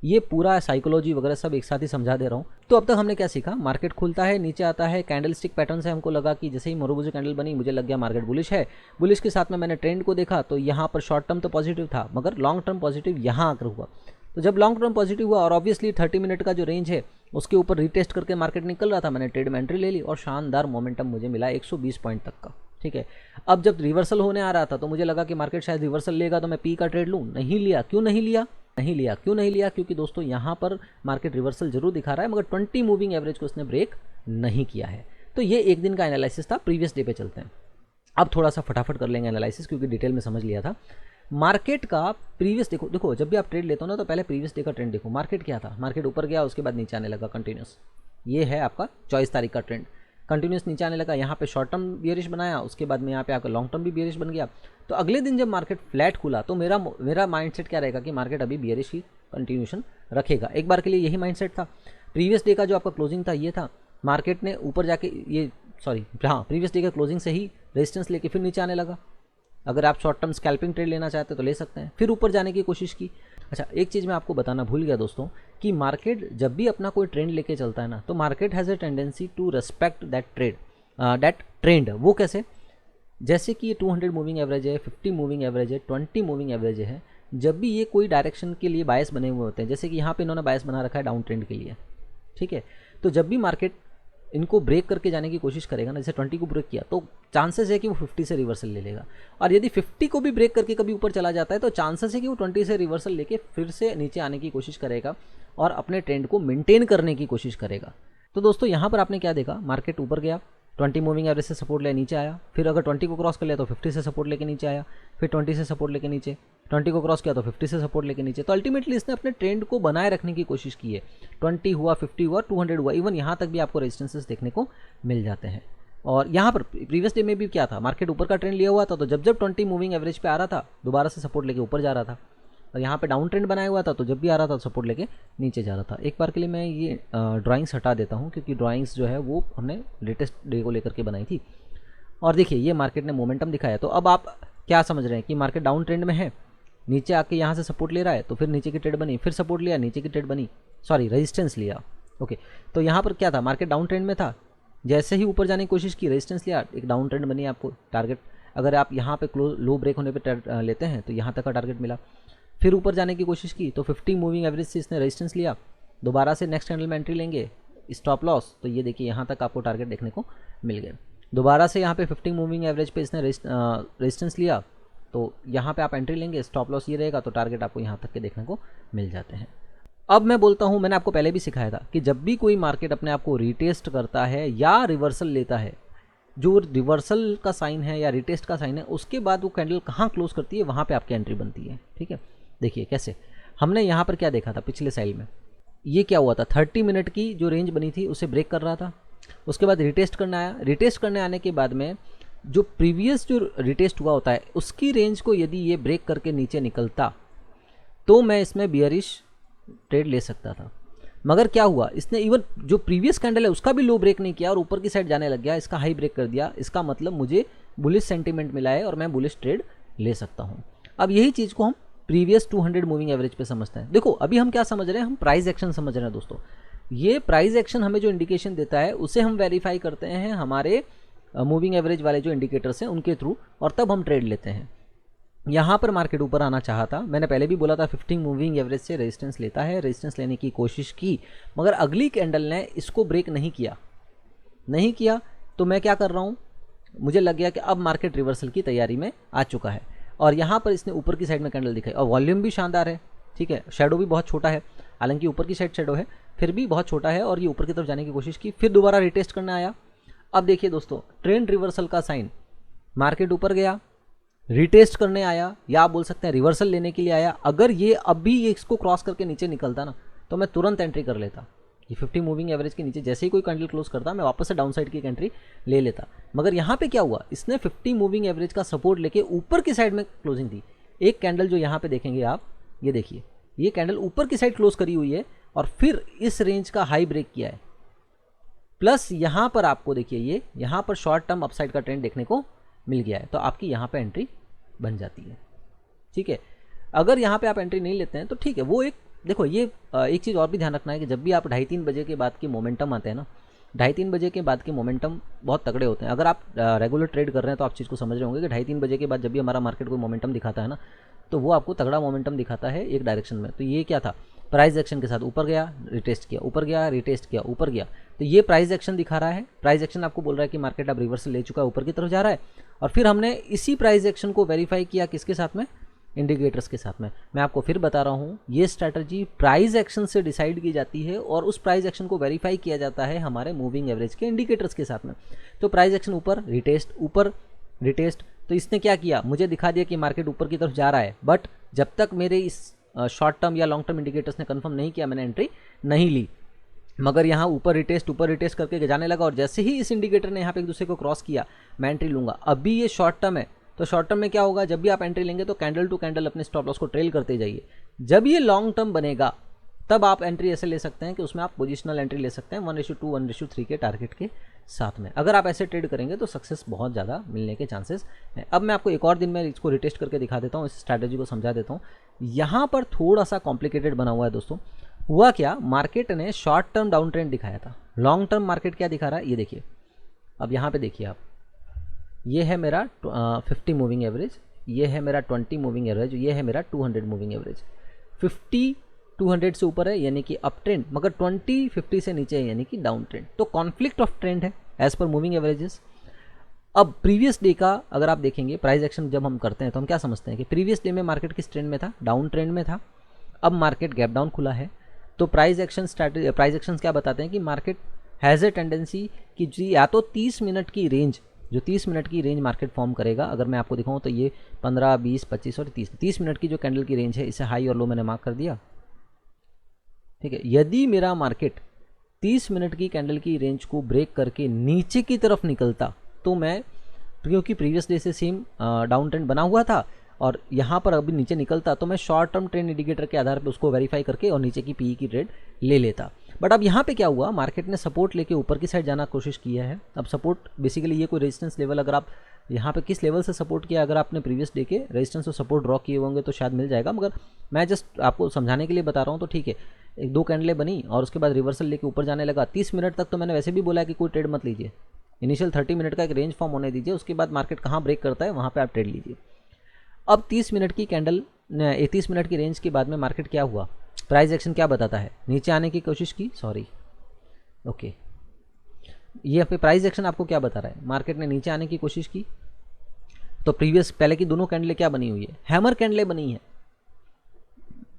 ये पूरा साइकोलॉजी वगैरह सब एक साथ ही समझा दे रहा हूँ। तो अब तक हमने क्या सीखा, मार्केट खुलता है, नीचे आता है, कैंडल स्टिक पैटर्न से हमको लगा कि जैसे ही मोरोबुजी कैंडल बनी, मुझे लग गया मार्केट बुलिश है। बुलिश के साथ में मैंने ट्रेंड को देखा, तो यहाँ पर शॉर्ट टर्म तो पॉजिटिव था, मगर लॉन्ग टर्म पॉजिटिव यहाँ आकर हुआ। तो जब लॉन्ग टर्म पॉजिटिव हुआ, और ऑब्वियसली 30 मिनट का जो रेंज है उसके ऊपर रिटेस्ट करके मार्केट निकल रहा था, मैंने ट्रेड में एंट्री ले ली, और शानदार मोमेंटम मुझे मिला 120 पॉइंट तक का। ठीक है, अब जब रिवर्सल होने आ रहा था, तो मुझे लगा कि मार्केट शायद रिवर्सल लेगा, तो मैं पी का ट्रेड लूँ, नहीं लिया। क्यों नहीं लिया? क्योंकि दोस्तों यहाँ पर मार्केट रिवर्सल जरूर दिखा रहा है, मगर 20 मूविंग एवरेज को उसने ब्रेक नहीं किया है। तो ये एक दिन का एनालिसिस था। प्रीवियस डे पे चलते हैं। अब थोड़ा सा फटाफट कर लेंगे एनालिसिस, क्योंकि डिटेल में समझ लिया था। मार्केट का प्रीवियस देखो, जब भी आप ट्रेड लेते हो ना, तो पहले प्रीवियस डे का ट्रेंड देखो। मार्केट क्या था, मार्केट ऊपर गया, उसके बाद नीचे आने लगा कंटिन्यूस। ये है आपका 24 तारीख का ट्रेंड, कंटिन्यूस नीचे आने लगा, यहाँ पे शॉर्ट टर्म बियरिश बनाया, उसके बाद में यहाँ पे आकर लॉन्ग टर्म भी बियरिश बन गया। तो अगले दिन जब मार्केट फ्लैट खुला, तो मेरा माइंडसेट क्या रहेगा कि मार्केट अभी बियरिश ही कंटिन्यूशन रखेगा। एक बार के लिए यही माइंडसेट था। प्रीवियस डे का जो आपका क्लोजिंग था, ये था, मार्केट ने ऊपर जाके प्रीवियस डे का क्लोजिंग से ही रेजिस्टेंस लेके फिर नीचे आने लगा। अगर आप शॉर्ट टर्म स्कैल्पिंग ट्रेड लेना चाहते हैं तो ले सकते हैं। फिर ऊपर जाने की कोशिश की, अच्छा, एक चीज़ मैं आपको बताना भूल गया दोस्तों कि मार्केट जब भी अपना कोई ट्रेंड लेके चलता है ना, तो market has a tendency to respect that trend. वो कैसे? जैसे कि ये 200 मूविंग एवरेज है, 50 मूविंग एवरेज है, 20 मूविंग एवरेज है, जब भी ये कोई डायरेक्शन के लिए बायस बने हुए होते हैं, जैसे कि यहाँ पे इन्होंने बायस बना रखा है डाउन ट्रेंड के लिए, ठीक है, तो जब भी मार्केट इनको ब्रेक करके जाने की कोशिश करेगा ना, जैसे 20 को ब्रेक किया तो चांसेस है कि वो 50 से रिवर्सल ले लेगा, और यदि 50 को भी ब्रेक करके कभी ऊपर चला जाता है तो चांसेस है कि वो 20 से रिवर्सल लेके फिर से नीचे आने की कोशिश करेगा और अपने ट्रेंड को मेंटेन करने की कोशिश करेगा। तो दोस्तों यहाँ पर आपने क्या देखा, मार्केट ऊपर गया, 20 मूविंग एवरेज से सपोर्ट ले नीचे आया, फिर अगर 20 को क्रॉस कर लिया तो 50 से सपोर्ट लेके नीचे आया, फिर 20 से सपोर्ट लेके नीचे, 20 को क्रॉस किया तो 50 से सपोर्ट लेके नीचे। तो अल्टीमेटली इसने अपने ट्रेंड को बनाए रखने की कोशिश की है। 20 हुआ, 50 हुआ, 200 हुआ, इवन यहाँ तक भी आपको रेजिस्टेंसेस देखने को मिल जाते हैं। और यहाँ पर प्रीवियस डे में भी क्या था, मार्केट ऊपर का ट्रेंड लिया हुआ था, तो जब जब 20 मूविंग एवरेज पे आ रहा था दोबारा से सपोर्ट लेके ऊपर जा रहा था, और यहाँ पे डाउन ट्रेंड बनाया हुआ था, तो जब भी आ रहा था तो सपोर्ट लेके नीचे जा रहा था। एक बार के लिए मैं ये ड्राइंग्स हटा देता हूँ, क्योंकि ड्राइंग्स जो है वो हमने लेटेस्ट डे को लेकर के बनाई थी। और देखिए ये मार्केट ने मोमेंटम दिखाया, तो अब आप क्या समझ रहे हैं कि मार्केट डाउन ट्रेंड में है, नीचे आके यहाँ से सपोर्ट ले रहा है, तो फिर नीचे की ट्रेड बनी, फिर सपोर्ट लिया, नीचे की ट्रेड बनी, सॉरी रेजिस्टेंस लिया, ओके। तो यहाँ पर क्या था, मार्केट डाउन ट्रेंड में था, जैसे ही ऊपर जाने की कोशिश की, रेजिस्टेंस लिया, एक डाउन ट्रेंड बनी, आपको टारगेट अगर आप यहाँ पे लो ब्रेक होने पे लेते हैं तो यहाँ तक का टारगेट मिला। फिर ऊपर जाने की कोशिश की तो 50 मूविंग एवरेज से इसने रेजिस्टेंस लिया, दोबारा से नेक्स्ट कैंडल में एंट्री लेंगे, स्टॉप लॉस, तो ये देखिए यहाँ तक आपको टारगेट देखने को मिल गए। दोबारा से यहाँ पे 50 मूविंग एवरेज पे इसने रेजिस्टेंस लिया, तो यहाँ पे आप एंट्री लेंगे, स्टॉप लॉस ये रहेगा, तो टारगेट आपको यहाँ तक के देखने को मिल जाते हैं। अब मैं बोलता हूँ, मैंने आपको पहले भी सिखाया था कि जब भी कोई मार्केट अपने आप को रिटेस्ट करता है या रिवर्सल लेता है, जो रिवर्सल का साइन है या रिटेस्ट का साइन है, उसके बाद वो कैंडल कहाँ क्लोज करती है वहाँ पे आपकी एंट्री बनती है, ठीक है। देखिए कैसे, हमने यहाँ पर क्या देखा था पिछले साइड में, ये क्या हुआ था, 30 मिनट की जो रेंज बनी थी उसे ब्रेक कर रहा था, उसके बाद रिटेस्ट करने आया, रिटेस्ट करने आने के बाद में जो प्रीवियस जो रिटेस्ट हुआ होता है उसकी रेंज को यदि ये ब्रेक करके नीचे निकलता तो मैं इसमें बियरिश ट्रेड ले सकता था। मगर क्या हुआ, इसने इवन जो प्रीवियस कैंडल है उसका भी लो ब्रेक नहीं किया और ऊपर की साइड जाने लग गया, इसका हाई ब्रेक कर दिया, इसका मतलब मुझे बुलिश सेंटीमेंट मिला है और मैं बुलिश ट्रेड ले सकता हूँ। अब यही चीज़ को हम प्रीवियस 200 मूविंग एवरेज पे समझते हैं। देखो अभी हम क्या समझ रहे हैं, हम प्राइस एक्शन समझ रहे हैं दोस्तों। ये प्राइस एक्शन हमें जो इंडिकेशन देता है उसे हम वेरीफाई करते हैं हमारे मूविंग एवरेज वाले जो इंडिकेटर्स हैं उनके थ्रू, और तब हम ट्रेड लेते हैं। यहाँ पर मार्केट ऊपर आना चाहा था, मैंने पहले भी बोला था 15 मूविंग एवरेज से रेजिस्टेंस लेता है, रेजिस्टेंस लेने की कोशिश की, मगर अगली कैंडल ने इसको ब्रेक नहीं किया, तो मैं क्या कर रहा हूँ, मुझे लग गया कि अब मार्केट रिवर्सल की तैयारी में आ चुका है, और यहाँ पर इसने ऊपर की साइड में कैंडल दिखाई और वॉल्यूम भी शानदार है, ठीक है, शेडो भी बहुत छोटा है, हालांकि ऊपर की साइड शेडो है फिर भी बहुत छोटा है, और ये ऊपर की तरफ जाने की कोशिश की, फिर दोबारा रिटेस्ट करने आया। अब देखिए दोस्तों, ट्रेंड रिवर्सल का साइन, मार्केट ऊपर गया, रिटेस्ट करने आया, या आप बोल सकते हैं रिवर्सल लेने के लिए आया। अगर ये अभी इसको क्रॉस करके नीचे निकलता ना तो मैं तुरंत एंट्री कर लेता, ये 50 मूविंग एवरेज के नीचे जैसे ही कोई कैंडल क्लोज करता मैं वापस से डाउन साइड की एंट्री ले लेता। मगर यहाँ पे क्या हुआ, इसने 50 मूविंग एवरेज का सपोर्ट लेके ऊपर की साइड में क्लोजिंग दी। एक कैंडल जो यहाँ पे देखेंगे आप, ये देखिए, ये कैंडल ऊपर की साइड क्लोज करी हुई है और फिर इस रेंज का हाई ब्रेक किया है, प्लस यहाँ पर आपको देखिए ये यहाँ पर शॉर्ट टर्म अपसाइड का ट्रेंड देखने को मिल गया है, तो आपकी यहाँ पे एंट्री बन जाती है, ठीक है। अगर यहाँ पे आप एंट्री नहीं लेते हैं तो ठीक है, वो एक देखो, ये एक चीज़ और भी ध्यान रखना है कि जब भी आप 2:30-3 बजे के बाद के मोमेंटम आते हैं ना, 2:30-3 बजे के बाद के मोमेंटम बहुत तगड़े होते हैं। अगर आप रेगुलर ट्रेड कर रहे हैं तो आप चीज़ को समझ रहे होंगे कि 2:30-3 बजे के बाद जब भी हमारा मार्केट कोई मोमेंटम दिखाता है ना, तो वो आपको तगड़ा मोमेंटम दिखाता है एक डायरेक्शन में। तो ये क्या था, प्राइस एक्शन के साथ ऊपर गया, रिटेस्ट किया, ऊपर गया, रिटेस्ट किया, ऊपर गया, तो ये प्राइस एक्शन दिखा रहा है। प्राइस एक्शन आपको बोल रहा है कि मार्केट अब रिवर्सल ले चुका है, ऊपर की तरफ जा रहा है, और फिर हमने इसी प्राइस एक्शन को वेरीफाई किया किसके साथ में, इंडिकेटर्स के साथ में। मैं आपको फिर बता रहा हूँ, ये स्ट्रैटेजी प्राइस एक्शन से डिसाइड की जाती है और उस प्राइस एक्शन को वेरीफाई किया जाता है हमारे मूविंग एवरेज के इंडिकेटर्स के साथ में। तो प्राइस एक्शन ऊपर, रिटेस्ट, तो इसने क्या किया, मुझे दिखा दिया कि मार्केट ऊपर की तरफ जा रहा है, बट जब तक मेरे इस शॉर्ट टर्म या लॉन्ग टर्म इंडिकेटर्स ने कंफर्म नहीं किया, मैंने एंट्री नहीं ली। मगर यहाँ ऊपर रिटेस्ट करके जाने लगा, और जैसे ही इस इंडिकेटर ने यहाँ पे एक दूसरे को क्रॉस किया, मैं एंट्री लूँगा। अभी ये शॉर्ट टर्म है, तो शॉर्ट टर्म में क्या होगा, जब भी आप एंट्री लेंगे तो कैंडल टू कैंडल अपने स्टॉप लॉस को ट्रेल करते जाइए। जब ये लॉन्ग टर्म बनेगा तब आप एंट्री ऐसे ले सकते हैं कि उसमें आप पोजिशनल एंट्री ले सकते हैं 1:2 1:3 के टारगेट के साथ में। अगर आप ऐसे ट्रेड करेंगे तो सक्सेस बहुत ज़्यादा मिलने के चांसेस हैं। अब मैं आपको एक और दिन में इसको रिटेस्ट करके दिखा देता हूँ, इस स्ट्रैटेजी को समझा देता हूँ। यहाँ पर थोड़ा सा कॉम्प्लिकेटेड बना हुआ है दोस्तों। हुआ क्या, मार्केट ने शॉर्ट टर्म डाउन ट्रेंड दिखाया था, लॉन्ग टर्म मार्केट क्या दिखा रहा है ये देखिए। अब यहाँ पे देखिए आप, ये है मेरा 50 मूविंग एवरेज, ये है मेरा 20 मूविंग एवरेज, ये है मेरा 200 मूविंग एवरेज। 50 200 से ऊपर है यानी कि अप ट्रेंड, मगर 20 50 से नीचे है यानी कि डाउन ट्रेंड। तो कॉन्फ्लिक्ट ऑफ ट्रेंड है एज पर मूविंग एवरेजेस। अब प्रीवियस डे का अगर आप देखेंगे, प्राइस एक्शन जब हम करते हैं तो हम क्या समझते हैं कि प्रीवियस डे में मार्केट किस ट्रेंड में था, डाउन ट्रेंड में था। अब मार्केट गैप डाउन खुला है, तो प्राइस एक्शन क्या बताते हैं कि मार्केट हैज़ ए टेंडेंसी कि जी या तो 30 मिनट की रेंज, जो 30 मिनट की रेंज मार्केट फॉर्म करेगा। अगर मैं आपको दिखाऊं तो ये 15 20 25 और 30 मिनट की जो कैंडल की रेंज है, इसे हाई और लो मैंने मार्क कर दिया, ठीक है। यदि मेरा मार्केट 30 मिनट की कैंडल की रेंज को ब्रेक करके नीचे की तरफ निकलता, तो मैं, क्योंकि प्रीवियस डे से सेम डाउन ट्रेंड बना हुआ था और यहाँ पर अभी नीचे निकलता, तो मैं शॉर्ट टर्म ट्रेंड इंडिकेटर के आधार पर उसको वेरीफाई करके और नीचे की पीई की ट्रेड ले लेता। बट अब यहाँ पे क्या हुआ, मार्केट ने सपोर्ट लेके ऊपर की साइड जाना कोशिश किया है। अब सपोर्ट बेसिकली ये कोई रेजिस्टेंस लेवल, अगर आप यहाँ पे किस लेवल से सपोर्ट किया, अगर आपने प्रीवियस डे के रेजिस्टेंस और सपोर्ट ड्रॉ किए होंगे तो शायद मिल जाएगा, मगर मैं जस्ट आपको समझाने के लिए बता रहा हूँ। तो ठीक है, एक दो कैंडलें बनी और उसके बाद रिवर्सल लेके ऊपर जाने लगा। 30 मिनट तक तो मैंने वैसे भी बोला है कि कोई ट्रेड मत लीजिए, इनिशियल 30 मिनट का एक रेंज फॉर्म होने दीजिए, उसके बाद मार्केट कहाँ ब्रेक करता है वहाँ पे आप ट्रेड लीजिए। अब 30 मिनट की कैंडल 30 मिनट की रेंज के बाद में मार्केट क्या हुआ, प्राइस एक्शन क्या बताता है, नीचे आने की कोशिश की, सॉरी ओके, ये पे प्राइस एक्शन आपको क्या बता रहा है, मार्केट ने नीचे आने की कोशिश की। तो प्रीवियस पहले की दोनों कैंडलें क्या बनी हुई है, हैमर कैंडलें बनी है,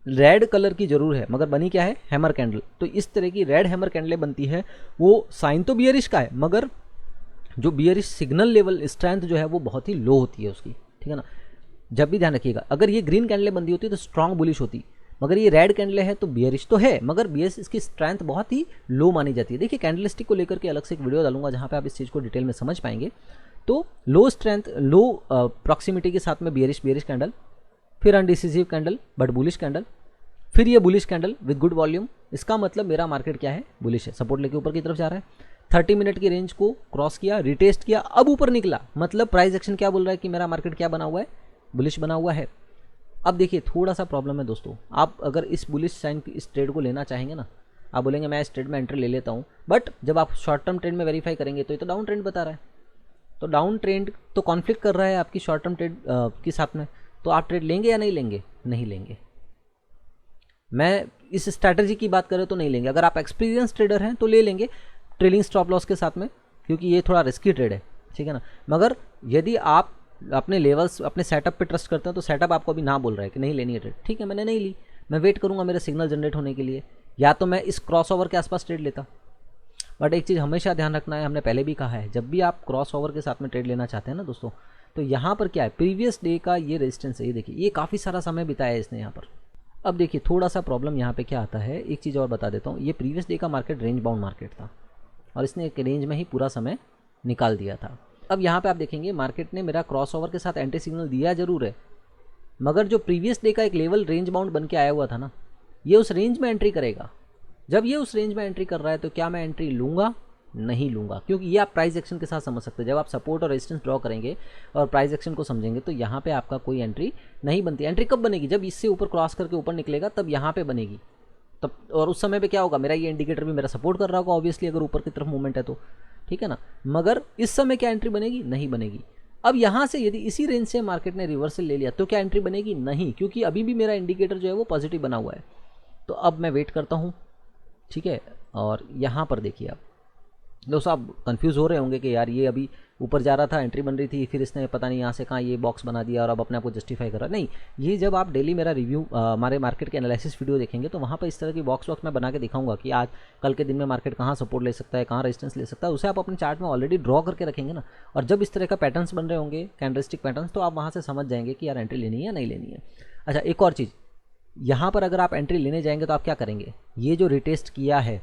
रेड कलर की जरूर है मगर बनी क्या है, हैमर कैंडल। तो इस तरह की रेड हैमर कैंडलें बनती है, वो साइन तो बियरिश का है मगर जो बियरिश सिग्नल लेवल स्ट्रेंथ जो है वो बहुत ही लो होती है उसकी, ठीक है ना। जब भी ध्यान रखिएगा, अगर ये ग्रीन कैंडलें बनती होती तो स्ट्रांग बुलिश होती, मगर ये रेड कैंडलें है तो बियरिश तो है मगर बियरिश इसकी स्ट्रेंथ बहुत ही लो मानी जाती है। देखिए कैंडलस्टिक को लेकर के अलग से एक वीडियो डालूंगा जहाँ पे आप इस चीज़ को डिटेल में समझ पाएंगे। तो लो स्ट्रेंथ, लो प्रॉक्सिमिटी के साथ में बियरिश कैंडल, फिर अनडिसिसिव कैंडल बट बुलिश कैंडल, फिर ये bullish candle with good volume. इसका मतलब मेरा मार्केट क्या है, बुलिश है, सपोर्ट लेके ऊपर की तरफ जा रहा है। 30 मिनट की रेंज को क्रॉस किया, रिटेस्ट किया, अब ऊपर निकला, मतलब प्राइस एक्शन क्या बोल रहा है कि मेरा मार्केट क्या बना हुआ है, बुलिश बना हुआ है। अब देखिए थोड़ा सा प्रॉब्लम है दोस्तों, आप अगर इस बुलिश साइन इस ट्रेड को लेना चाहेंगे ना, आप बोलेंगे मैं इस ट्रेड में एंट्री ले लेता हूँ, बट जब आप शॉर्ट टर्म ट्रेंड में वेरीफाई करेंगे तो ये तो डाउन ट्रेंड बता रहा है, तो डाउन ट्रेंड तो कॉन्फ्लिक्ट कर रहा है आपकी शॉर्ट टर्म ट्रेड के साथ में, तो आप ट्रेड लेंगे या नहीं लेंगे, नहीं लेंगे। मैं इस स्ट्रैटेजी की बात करें तो नहीं लेंगे, अगर आप एक्सपीरियंस ट्रेडर हैं तो ले लेंगे ट्रेलिंग स्टॉप लॉस के साथ में, क्योंकि ये थोड़ा रिस्की ट्रेड है, ठीक है ना। मगर यदि आप अपने लेवल्स, अपने सेटअप पे ट्रस्ट करते हैं तो सेटअप आपको अभी ना बोल रहा है कि नहीं लेनी है ट्रेड, ठीक है, मैंने नहीं ली, मैं वेट करूंगा मेरे सिग्नल जनरेट होने के लिए, या तो मैं इस क्रॉस ओवर के आसपास ट्रेड लेता। बट एक चीज़ हमेशा ध्यान रखना है, हमने पहले भी कहा है, जब भी आप क्रॉस ओवर के साथ में ट्रेड लेना चाहते हैं ना दोस्तों, तो यहाँ पर क्या है, प्रीवियस डे का ये रेजिस्टेंस है, ये देखिए ये काफ़ी सारा समय बिताया है इसने यहाँ पर। अब देखिए थोड़ा सा प्रॉब्लम यहाँ पे क्या आता है, एक चीज़ और बता देता हूँ, ये प्रीवियस डे का मार्केट रेंज बाउंड मार्केट था और इसने एक रेंज में ही पूरा समय निकाल दिया था। अब यहाँ पे आप देखेंगे मार्केट ने मेरा क्रॉस ओवर के साथ एंटी सिग्नल दिया जरूर है, मगर जो प्रीवियस डे का एक लेवल रेंज बाउंड बन के आया हुआ था ना, ये उस रेंज में एंट्री करेगा। जब ये उस रेंज में एंट्री कर रहा है तो क्या मैं एंट्री लूँगा, नहीं लूँगा, क्योंकि ये आप प्राइस एक्शन के साथ समझ सकते हैं। जब आप सपोर्ट और रेजिस्टेंस ड्रॉ करेंगे और प्राइस एक्शन को समझेंगे तो यहाँ पे आपका कोई एंट्री नहीं बनती। एंट्री कब बनेगी, जब इससे ऊपर क्रॉस करके ऊपर निकलेगा तब यहाँ पे बनेगी, तब, और उस समय पे क्या होगा, मेरा ये इंडिकेटर भी मेरा सपोर्ट कर रहा होगा ऑब्वियसली, अगर ऊपर की तरफ मूवमेंट है तो, ठीक है ना। मगर इस समय क्या एंट्री बनेगी, नहीं बनेगी। अब यहाँ से यदि इसी रेंज से मार्केट ने रिवर्सल ले लिया तो क्या एंट्री बनेगी, नहीं, क्योंकि अभी भी मेरा इंडिकेटर जो है वो पॉजिटिव बना हुआ है। तो अब मैं वेट करता हूँ, ठीक है। और यहाँ पर देखिए आप दोस्तों, आप कंफ्यूज हो रहे होंगे कि यार ये अभी ऊपर जा रहा था, एंट्री बन रही थी, फिर इसने पता नहीं यहाँ से कहाँ ये बॉक्स बना दिया और अब अपने आप को जस्टिफाई कर रहा है। नहीं, ये जब आप डेली मेरा रिव्यू हमारे मार्केट के एनालिसिस वीडियो देखेंगे तो वहाँ पर इस तरह की बॉक्स मैं बना के दिखाऊंगा कि आज कल के दिन में मार्केट कहाँ सपोर्ट ले सकता है, कहाँ रेजिस्टेंस ले सकता है, उसे आप अपने चार्ट में ऑलरेडी ड्रॉ करके रखेंगे ना। और जब इस तरह का पैटर्न्स बन रहे होंगे, कैंडलस्टिक पैटर्न्स, तो आप वहाँ से समझ जाएंगे कि यार एंट्री लेनी है या नहीं लेनी है। अच्छा, एक और चीज़, यहाँ पर अगर आप एंट्री लेने जाएंगे तो आप क्या करेंगे, ये जो रिटेस्ट किया है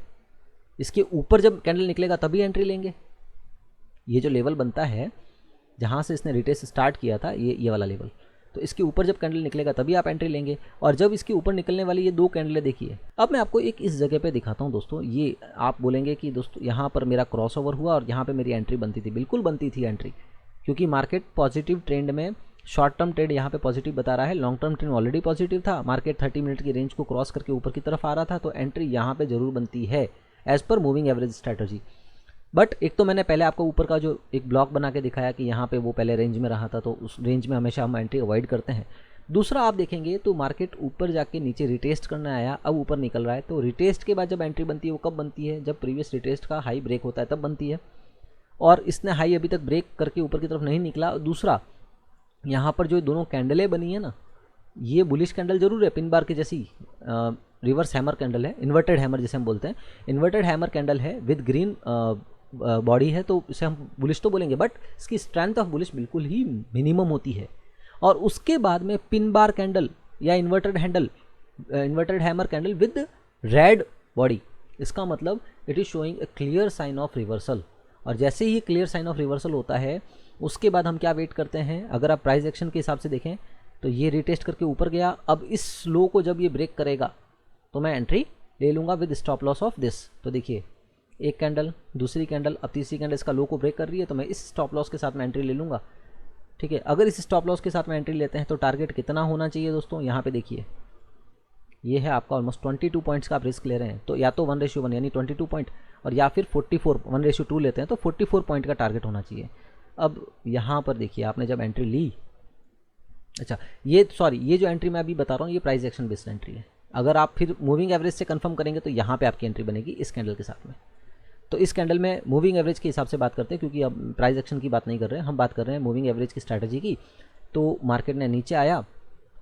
इसके ऊपर जब कैंडल निकलेगा तभी एंट्री लेंगे। ये जो लेवल बनता है जहाँ से इसने रिटेस्ट स्टार्ट किया था, ये वाला लेवल, तो इसके ऊपर जब कैंडल निकलेगा तभी आप एंट्री लेंगे। और जब इसके ऊपर निकलने वाली ये 2 कैंडलें देखिए, अब मैं आपको एक इस जगह पे दिखाता हूँ दोस्तों। ये आप बोलेंगे कि दोस्तों यहाँ पर मेरा क्रॉसओवर हुआ और यहाँ पे मेरी एंट्री बनती थी। बिल्कुल बनती थी एंट्री, क्योंकि मार्केट पॉजिटिव ट्रेंड में, शॉर्ट टर्म ट्रेड यहाँ पे पॉजिटिव बता रहा है, long term trend already positive था, मार्केट 30 मिनट की रेंज को क्रॉस करके ऊपर की तरफ आ रहा था, तो एंट्री यहाँ पे जरूर बनती है as per moving average strategy. But एक तो मैंने पहले आपको ऊपर का जो एक ब्लॉक बना के दिखाया कि यहाँ पे वो पहले रेंज में रहा था, तो उस रेंज में हमेशा हम एंट्री अवॉइड करते हैं। दूसरा आप देखेंगे तो मार्केट ऊपर जाके नीचे रिटेस्ट करने आया, अब ऊपर निकल रहा है, तो रिटेस्ट के बाद जब एंट्री बनती है वो कब बनती है, जब प्रीवियस रिटेस्ट का हाई ब्रेक होता है तब बनती है। और इसने हाई अभी तक ब्रेक करके ऊपर की तरफ नहीं निकला। दूसरा, यहाँ पर जो दोनों कैंडलें बनी है ना, ये बुलिश कैंडल जरूर है, पिन बार की जैसी रिवर्स हैमर कैंडल है, इन्वर्टेड हैमर जिसे हम बोलते हैं, इन्वर्टेड हैमर कैंडल है विद ग्रीन बॉडी है, तो इसे हम बुलिश तो बोलेंगे, बट इसकी स्ट्रेंथ ऑफ बुलिश बिल्कुल ही मिनिमम होती है। और उसके बाद में पिन बार कैंडल या inverted hammer candle with red body, इसका मतलब it is showing a clear sign of reversal. और जैसे ही क्लियर साइन ऑफ रिवर्सल होता है उसके बाद हम क्या वेट करते हैं, अगर आप प्राइस एक्शन के हिसाब से देखें तो ये रिटेस्ट करके ऊपर गया, अब इस लो को जब ये ब्रेक करेगा तो मैं एंट्री ले लूँगा with stop loss of this. तो देखिए एक कैंडल, दूसरी कैंडल, अब तीसरी कैंडल इसका लो को ब्रेक कर रही है, तो मैं इस स्टॉप लॉस के साथ में एंट्री ले लूँगा। ठीक है, अगर इस स्टॉप लॉस के साथ में एंट्री लेते हैं तो टारगेट कितना होना चाहिए दोस्तों, यहाँ पे देखिए ये है आपका ऑलमोस्ट 22 पॉइंट्स का आप रिस्क ले रहे हैं, तो या तो 1:1 यानी 22 पॉइंट, और या फिर 44 1:2 लेते हैं तो 44 पॉइंट का टारगेट होना चाहिए। अब यहाँ पर देखिए आपने जब एंट्री ली, अच्छा ये जो एंट्री मैं अभी बता रहा हूँ ये प्राइस एक्शन बेस्ड एंट्री है। अगर आप फिर मूविंग एवरेज से कंफर्म करेंगे तो यहाँ पे आपकी एंट्री बनेगी इस कैंडल के साथ में। तो इस कैंडल में मूविंग एवरेज के हिसाब से बात करते हैं, क्योंकि अब प्राइस एक्शन की बात नहीं कर रहे हैं, हम बात कर रहे हैं मूविंग एवरेज की स्ट्रैटेजी की। तो मार्केट ने नीचे आया,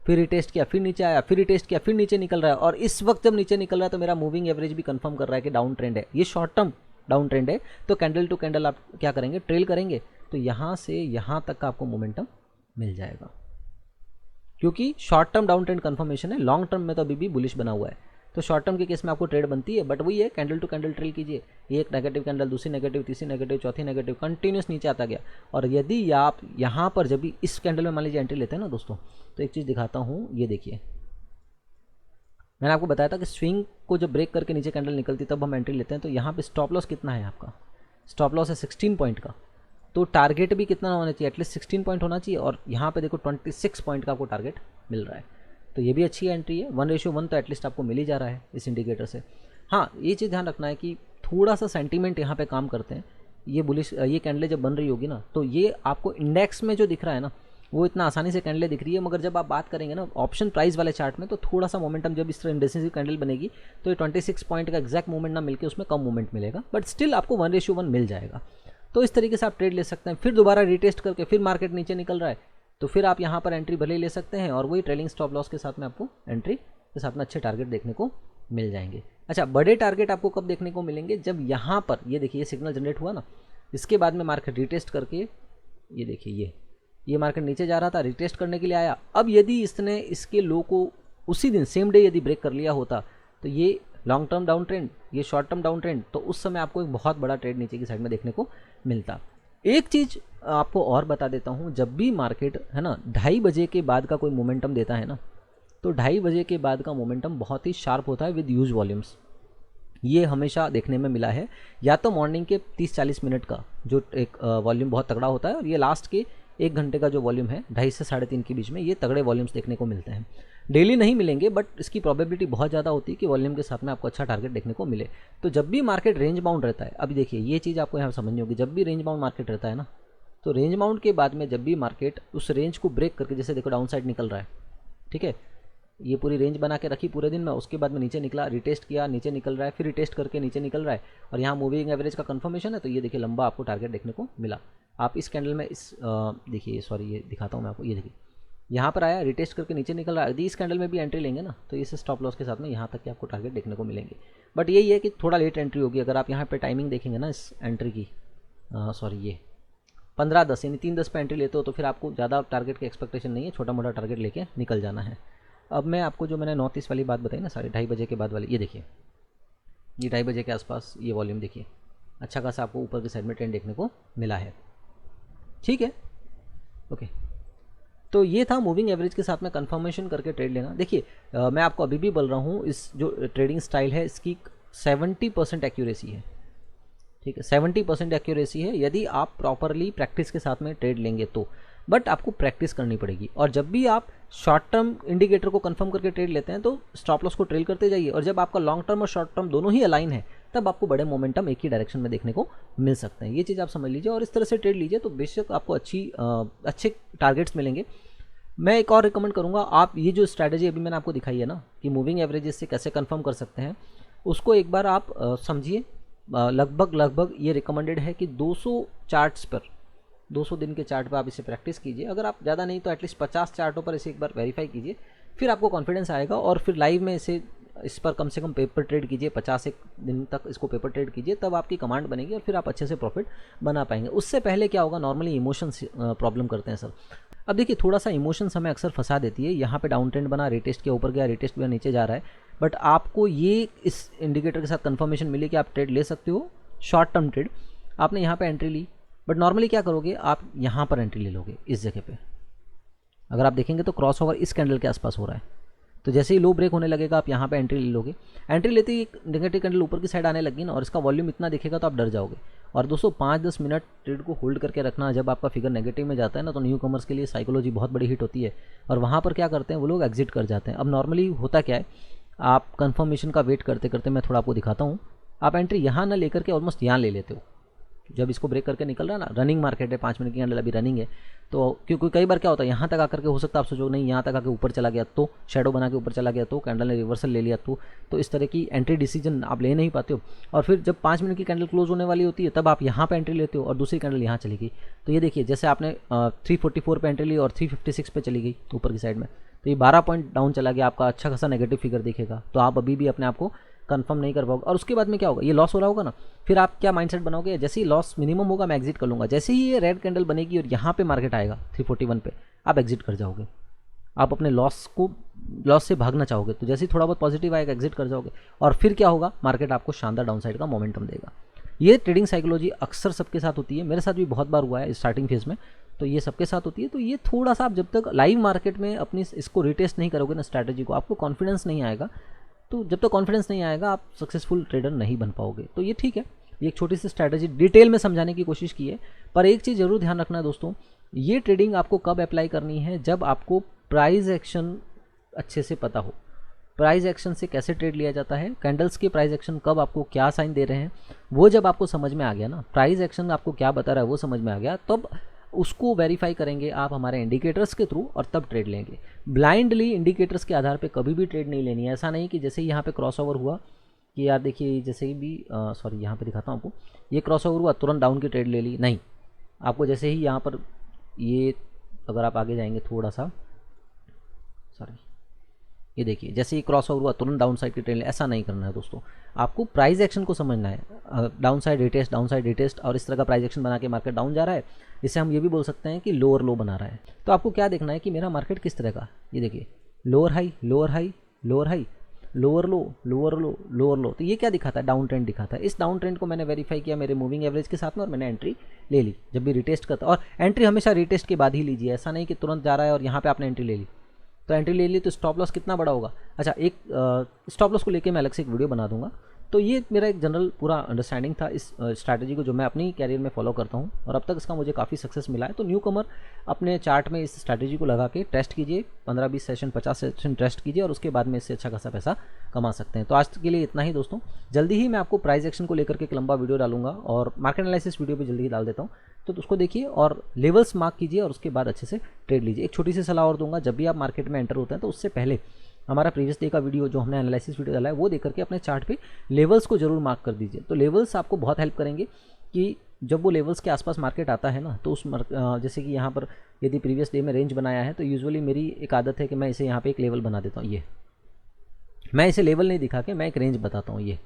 फिर रिटेस्ट किया, फिर नीचे आया, फिर रिटेस्ट किया, फिर नीचे निकल रहा है, और इस वक्त जब नीचे निकल रहा है तो मेरा मूविंग एवरेज भी कंफर्म कर रहा है कि डाउन ट्रेंड है, ये शॉर्ट टर्म डाउन ट्रेंड है। तो कैंडल टू कैंडल आप क्या करेंगे, ट्रेल करेंगे, तो यहाँ से यहाँ तक का आपको मोमेंटम मिल जाएगा, क्योंकि short term down trend confirmation है, लॉन्ग टर्म में तो अभी भी बुलिश बना हुआ है। तो शॉर्ट टर्म के केस में आपको ट्रेड बनती है, बट वही है कैंडल टू कैंडल ट्रेल कीजिए, एक नेगेटिव कैंडल, दूसरी नेगेटिव, तीसरी नेगेटिव, चौथी नेगेटिव, कंटिन्यूस नीचे आता गया। और यदि आप यहाँ पर जब भी इस कैंडल में मान लीजिए एंट्री लेते हैं ना दोस्तों, तो एक चीज़ दिखाता हूँ, ये देखिए मैंने आपको बताया था कि स्विंग को जब ब्रेक करके नीचे कैंडल निकलती तब हम एंट्री लेते हैं। तो यहाँ पे स्टॉप लॉस कितना है आपका, स्टॉप लॉस है 16 पॉइंट का, तो टारगेट भी कितना होना चाहिए, एटलीस्ट 16 पॉइंट होना चाहिए, और यहाँ पे देखो 26 पॉइंट का आपको टारगेट मिल रहा है। तो ये भी अच्छी एंट्री है, 1:1 तो एटलीस्ट आपको मिल ही जा रहा है इस इंडिकेटर से। हाँ, ये चीज़ ध्यान रखना है कि थोड़ा सा सेंटीमेंट यहाँ पे काम करते हैं। ये बुलिश, ये कैंडलें जब बन रही होगी ना, तो ये आपको इंडेक्स में जो दिख रहा है ना, वो इतना आसानी से कैंडलें दिख रही है, मगर जब आप बात करेंगे ना ऑप्शन प्राइस वाले चार्ट में, तो थोड़ा सा मोमेंटम, जब इस तरह इंडेक्सिव कैंडल बनेगी तो ये 26 पॉइंट का एग्जैक्ट मोमेंट ना मिलकर उसमें कम मोमेंट मिलेगा, बट स्टिल आपको 1:1 मिल जाएगा। तो इस तरीके से आप ट्रेड ले सकते हैं। फिर दोबारा रिटेस्ट करके फिर मार्केट नीचे निकल रहा है, तो फिर आप यहाँ पर एंट्री भले ही ले सकते हैं, और वही ट्रेलिंग स्टॉप लॉस के साथ में आपको एंट्री के साथ में अच्छे टारगेट देखने को मिल जाएंगे। अच्छा, बड़े टारगेट आपको कब देखने को मिलेंगे, जब यहाँ पर ये देखिए सिग्नल जनरेट हुआ ना, इसके बाद में मार्केट रिटेस्ट करके, ये देखिए ये मार्केट नीचे जा रहा था, रिटेस्ट करने के लिए आया। अब यदि इसने इसके लो को उसी दिन सेम डे यदि ब्रेक कर लिया होता, तो ये लॉन्ग टर्म डाउन ट्रेंड, ये शॉर्ट टर्म डाउन ट्रेंड, तो उस समय आपको एक बहुत बड़ा ट्रेड नीचे की साइड में देखने को मिलता। एक चीज़ आपको और बता देता हूँ, जब भी मार्केट है ना 2:30 बजे के बाद का कोई मोमेंटम देता है ना, तो 2:30 बजे के बाद का मोमेंटम बहुत ही शार्प होता है विद ह्यूज वॉल्यूम्स। ये हमेशा देखने में मिला है, या तो मॉर्निंग के 30-40 मिनट का जो एक वॉल्यूम बहुत तगड़ा होता है, और ये लास्ट के 1 घंटे का जो वॉल्यूम है 2:30 से 3:30 के बीच में, ये तगड़े वॉल्यूम्स देखने को मिलते हैं। डेली नहीं मिलेंगे, बट इसकी प्रोबेबिलिटी बहुत ज़्यादा होती है कि वॉल्यूम के साथ में आपको अच्छा टारगेट देखने को मिले। तो जब भी मार्केट रेंज बाउंड रहता है, अभी देखिए ये चीज़ आपको यहाँ समझनी होगी, जब भी रेंज बाउंड मार्केट रहता है ना, तो रेंज बाउंड के बाद में जब भी मार्केट उस रेंज को ब्रेक करके, जैसे देखो डाउन साइड निकल रहा है, ठीक है, ये पूरी रेंज बना के रखी पूरे दिन में, उसके बाद में नीचे निकला, रिटेस्ट किया, नीचे निकल रहा है, फिर रिटेस्ट करके नीचे निकल रहा है, और यहाँ मूविंग एवरेज का कंफर्मेशन है, तो ये देखिए लंबा आपको टारगेट देखने को मिला। आप इस कैंडल में इस देखिए, ये दिखाता हूँ मैं आपको, ये देखिए यहाँ पर आया, रिटेस्ट करके नीचे निकल रहा है। यदि इस कैंडल में भी एंट्री लेंगे ना, तो इस स्टॉप लॉस के साथ में यहाँ तक के आपको टारगेट देखने को मिलेंगे। बट यही है कि थोड़ा लेट एंट्री होगी। अगर आप यहाँ पे टाइमिंग देखेंगे ना इस एंट्री की, ये 15-10 यानी 3:10 पे एंट्री लेते हो, तो फिर आपको ज़्यादा टारगेट की एक्सपेक्टेशन नहीं है, छोटा मोटा टारगेट लेके निकल जाना है। अब मैं आपको जो मैंने 9:30 वाली बात बताई ना, 2:30 बजे के बाद वाली, ये देखिए ये 2:30 बजे के आसपास ये वॉल्यूम देखिए, अच्छा खासा आपको ऊपर की साइड में ट्रेंड देखने को मिला है। ठीक है, ओके। तो ये था मूविंग एवरेज के साथ में कंफर्मेशन करके ट्रेड लेना। देखिए मैं आपको अभी भी बोल रहा हूँ, इस जो ट्रेडिंग स्टाइल है इसकी 70% एक्यूरेसी है, ठीक है, 70% एक्यूरेसी है यदि आप प्रॉपरली प्रैक्टिस के साथ में ट्रेड लेंगे तो। बट आपको प्रैक्टिस करनी पड़ेगी, और जब भी आप शॉर्ट टर्म इंडिकेटर को कंफर्म करके ट्रेड लेते हैं तो स्टॉप लॉस को ट्रेल करते जाइए, और जब आपका लॉन्ग टर्म और शॉर्ट टर्म दोनों ही अलाइन है तब आपको बड़े मोमेंटम एक ही डायरेक्शन में देखने को मिल सकते हैं। ये चीज़ आप समझ लीजिए और इस तरह से ट्रेड लीजिए तो बेशक आपको अच्छे टारगेट्स मिलेंगे। मैं एक और रिकमेंड करूँगा, आप ये जो स्ट्रैटेजी अभी मैंने आपको दिखाई है ना कि मूविंग एवरेजेस से कैसे कंफर्म कर सकते हैं, उसको एक बार आप समझिए। लगभग ये रिकमेंडेड है कि 200 चार्ट्स पर, 200 दिन के चार्ट पर आप इसे प्रैक्टिस कीजिए। अगर आप ज़्यादा नहीं तो एटलीस्ट 50 चार्टों पर इसे एक बार वेरीफाई कीजिए, फिर आपको कॉन्फिडेंस आएगा और फिर लाइव में इस पर कम से कम पेपर ट्रेड कीजिए, 50 दिन तक इसको पेपर ट्रेड कीजिए, तब आपकी कमांड बनेगी और फिर आप अच्छे से प्रॉफिट बना पाएंगे। उससे पहले क्या होगा, नॉर्मली इमोशंस प्रॉब्लम करते हैं सर। अब देखिए थोड़ा सा इमोशंस हमें अक्सर फंसा देती है। यहाँ पे डाउन ट्रेंड बना, रिटेस्ट के ऊपर गया, रिटेस्ट गया, नीचे जा रहा है, बट आपको ये इस इंडिकेटर के साथ कंफर्मेशन मिली कि आप ट्रेड ले सकते हो, शॉर्ट टर्म ट्रेड। आपने यहाँ पे एंट्री ली, बट नॉर्मली क्या करोगे, आप यहाँ पर एंट्री ले लोगे इस जगह पे। अगर आप देखेंगे तो क्रॉस ओवर इस कैंडल के आसपास हो रहा है, तो जैसे ही लो ब्रेक होने लगेगा आप यहाँ पे एंट्री ले लोगे। एंट्री लेते ही एक नेगेटिव कैंडल ऊपर की साइड आने लगी ना, और इसका वॉल्यूम इतना दिखेगा तो आप डर जाओगे। और दोस्तों 5-10 मिनट ट्रेड को होल्ड करके रखना। जब आपका फिगर नेगेटिव में जाता है ना, तो न्यू कमर्स के लिए साइकोलॉजी बहुत बड़ी हिट होती है, और वहाँ पर क्या करते हैं वो लोग एग्जिट कर जाते हैं। अब नॉर्मली होता क्या है, आप कंफर्मेशन का वेट करते करते, मैं थोड़ा आपको दिखाता हूँ, आप एंट्री यहाँ ना लेकर के ऑलमोस्ट यहाँ ले लेते हो। जब इसको ब्रेक करके निकल रहा है ना, रनिंग मार्केट है, 5 मिनट की कैंडल अभी रनिंग है, तो क्योंकि कई बार क्या होता है, यहाँ तक आकर के हो सकता है आप सोचो नहीं यहाँ तक आके ऊपर चला गया तो, शेडो बना के ऊपर चला गया तो, कैंडल ने रिवर्सल ले लिया तो इस तरह की एंट्री डिसीजन आप ले नहीं पाते हो। और फिर जब 5 मिनट की कैंडल क्लोज होने वाली होती है तब आप यहाँ पे एंट्री लेते हो और दूसरी कैंडल यहाँ चली गई। तो ये देखिए जैसे आपने 344 पे एंट्री ली और 356 पे चली गई ऊपर की साइड में, तो ये 12 पॉइंट डाउन चला गया, आपका अच्छा खासा नेगेटिव फिगर दिखेगा। तो आप अभी भी अपने आप को कंफर्म नहीं कर पाओगे। और उसके बाद में क्या होगा, ये लॉस हो रहा होगा ना, फिर आप क्या माइंडसेट बनाओगे, जैसे ही लॉस मिनिमम होगा मैं एग्जिट कर लूँगा। जैसे ही ये रेड कैंडल बनेगी और यहाँ पे मार्केट आएगा 341 पे, आप एग्जिट कर जाओगे। आप अपने लॉस से भागना चाहोगे, तो जैसे ही थोड़ा बहुत पॉजिटिव आएगा एग्जिट कर जाओगे, और फिर क्या होगा, मार्केट आपको शानदार डाउन साइड का मोमेंटम देगा। ये ट्रेडिंग साइकोलॉजी अक्सर सबके साथ होती है, मेरे साथ भी बहुत बार हुआ है स्टार्टिंग फेज में, तो ये सबके साथ होती है। तो ये थोड़ा सा आप जब तक लाइव मार्केट में अपनी इसको रिटेस्ट नहीं करोगे ना स्ट्रैटेजी को, आपको कॉन्फिडेंस नहीं आएगा। तो जब तक कॉन्फिडेंस नहीं आएगा आप सक्सेसफुल ट्रेडर नहीं बन पाओगे। तो ये ठीक है, ये एक छोटी सी स्ट्रैटेजी डिटेल में समझाने की कोशिश की है। पर एक चीज़ जरूर ध्यान रखना है दोस्तों, ये ट्रेडिंग आपको कब अप्लाई करनी है, जब आपको प्राइस एक्शन अच्छे से पता हो। प्राइस एक्शन से कैसे ट्रेड लिया जाता है, कैंडल्स के प्राइस एक्शन कब आपको क्या साइन दे रहे हैं, वो जब आपको समझ में आ गया ना, प्राइस एक्शन आपको क्या बता रहा है वो समझ में आ गया, तब उसको वेरीफाई करेंगे आप हमारे इंडिकेटर्स के थ्रू, और तब ट्रेड लेंगे। ब्लाइंडली इंडिकेटर्स के आधार पे कभी भी ट्रेड नहीं लेनी है। ऐसा नहीं कि जैसे ही यहाँ पे क्रॉस ओवर हुआ कि यार देखिए जैसे ही भी सॉरी यहाँ पे दिखाता हूँ आपको, ये क्रॉस ओवर हुआ तुरंत डाउन की ट्रेड ले ली, नहीं। आपको जैसे ही यहाँ पर ये, अगर आप आगे जाएंगे थोड़ा सा, सॉरी ये देखिए जैसे ही क्रॉस ओवर हुआ तुरंत डाउन साइड की ट्रेड ले, ऐसा नहीं करना है दोस्तों। आपको प्राइस एक्शन को समझना है, डाउन साइड रिटेस्ट और इस तरह का प्राइस एक्शन बना के मार्केट डाउन जा रहा है, इससे हम ये भी बोल सकते हैं कि लोअर लो बना रहा है। तो आपको क्या देखना है कि मेरा मार्केट किस तरह का, ये देखिए lower high lower high lower high lower लो लोअर लो लोअर लो, तो ये क्या दिखाता है, डाउन ट्रेंड दिखाता है। इस डाउन ट्रेंड को मैंने वेरीफाई किया मेरे मूविंग एवरेज के साथ में, और मैंने एंट्री ले ली जब भी रिटेस्ट करता। और एंट्री हमेशा रिटेस्ट के बाद ही लीजिए, ऐसा नहीं कि तुरंत जा रहा है और यहाँ पे आपने एंट्री ले ली, तो एंट्री ले ली तो स्टॉप लॉस कितना बड़ा होगा। अच्छा, एक स्टॉप लॉस को लेके मैं अलग से एक वीडियो बना दूंगा। तो ये मेरा एक जनरल पूरा अंडरस्टैंडिंग था इस स्ट्रैटेजी को, जो मैं अपनी कैरियर में फॉलो करता हूँ, और अब तक इसका मुझे काफ़ी सक्सेस मिला है। तो न्यू कमर अपने चार्ट में इस स्ट्रैटेजी को लगा के टेस्ट कीजिए, 15-20 सेशन 50 सेशन टेस्ट कीजिए, और उसके बाद में इससे अच्छा खासा पैसा कमा सकते हैं। तो आज के लिए इतना ही दोस्तों। जल्दी ही मैं आपको प्राइस एक्शन को लेकर के एक लंबा वीडियो डालूंगा, और मार्केट एनालिसिस वीडियो भी जल्दी ही डाल देता हूँ, तो उसको देखिए और लेवल्स मार्क कीजिए, और उसके बाद अच्छे से ट्रेड लीजिए। एक छोटी सी सलाह और दूंगा, जब भी आप मार्केट में एंटर होते हैं तो उससे पहले हमारा प्रीवियस डे का वीडियो जो हमने एनालिसिस वीडियो डाला है वो देख करके अपने चार्ट पे लेवल्स को जरूर मार्क कर दीजिए। तो लेवल्स आपको बहुत हेल्प करेंगे कि जब वो लेवल्स के आसपास मार्केट आता है ना, तो उस जैसे कि यहाँ पर यदि प्रीवियस डे में रेंज बनाया है, तो यूजुअली मेरी एक आदत है कि मैं इसे यहाँ पे एक लेवल बना देता हूँ। ये मैं इसे लेवल नहीं दिखा के मैं एक रेंज बताता हूँ, ये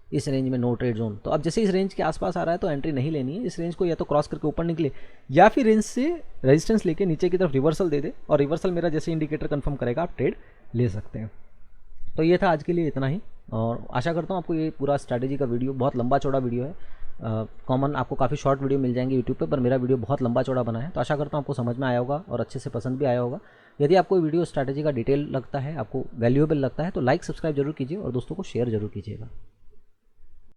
इस रेंज में नो ट्रेड जोन। तो अब जैसे इस रेंज के आसपास आ रहा है तो एंट्री नहीं लेनी है। इस रेंज को या तो क्रॉस करके ऊपर निकले, या फिर रेंज से रेजिस्टेंस लेके नीचे की तरफ रिवर्सल दे दे, और रिवर्सल मेरा जैसे इंडिकेटर कंफर्म करेगा आप ट्रेड ले सकते हैं। तो ये था आज के लिए इतना ही, और आशा करता हूँ आपको ये पूरा स्ट्रैटेजी का वीडियो, बहुत लंबा चौड़ा वीडियो है, कॉमन आपको काफ़ी शॉर्ट वीडियो मिल जाएंगे यूट्यूब पे, पर मेरा वीडियो बहुत लंबा चौड़ा बना है, तो आशा करता हूँ आपको समझ में आया होगा और अच्छे से पसंद भी आया होगा। यदि आपको वीडियो स्ट्रैटेजी का डिटेल लगता है, आपको वैल्यूएबल लगता है, तो लाइक सब्सक्राइब जरूर कीजिए और दोस्तों को शेयर जरूर कीजिएगा।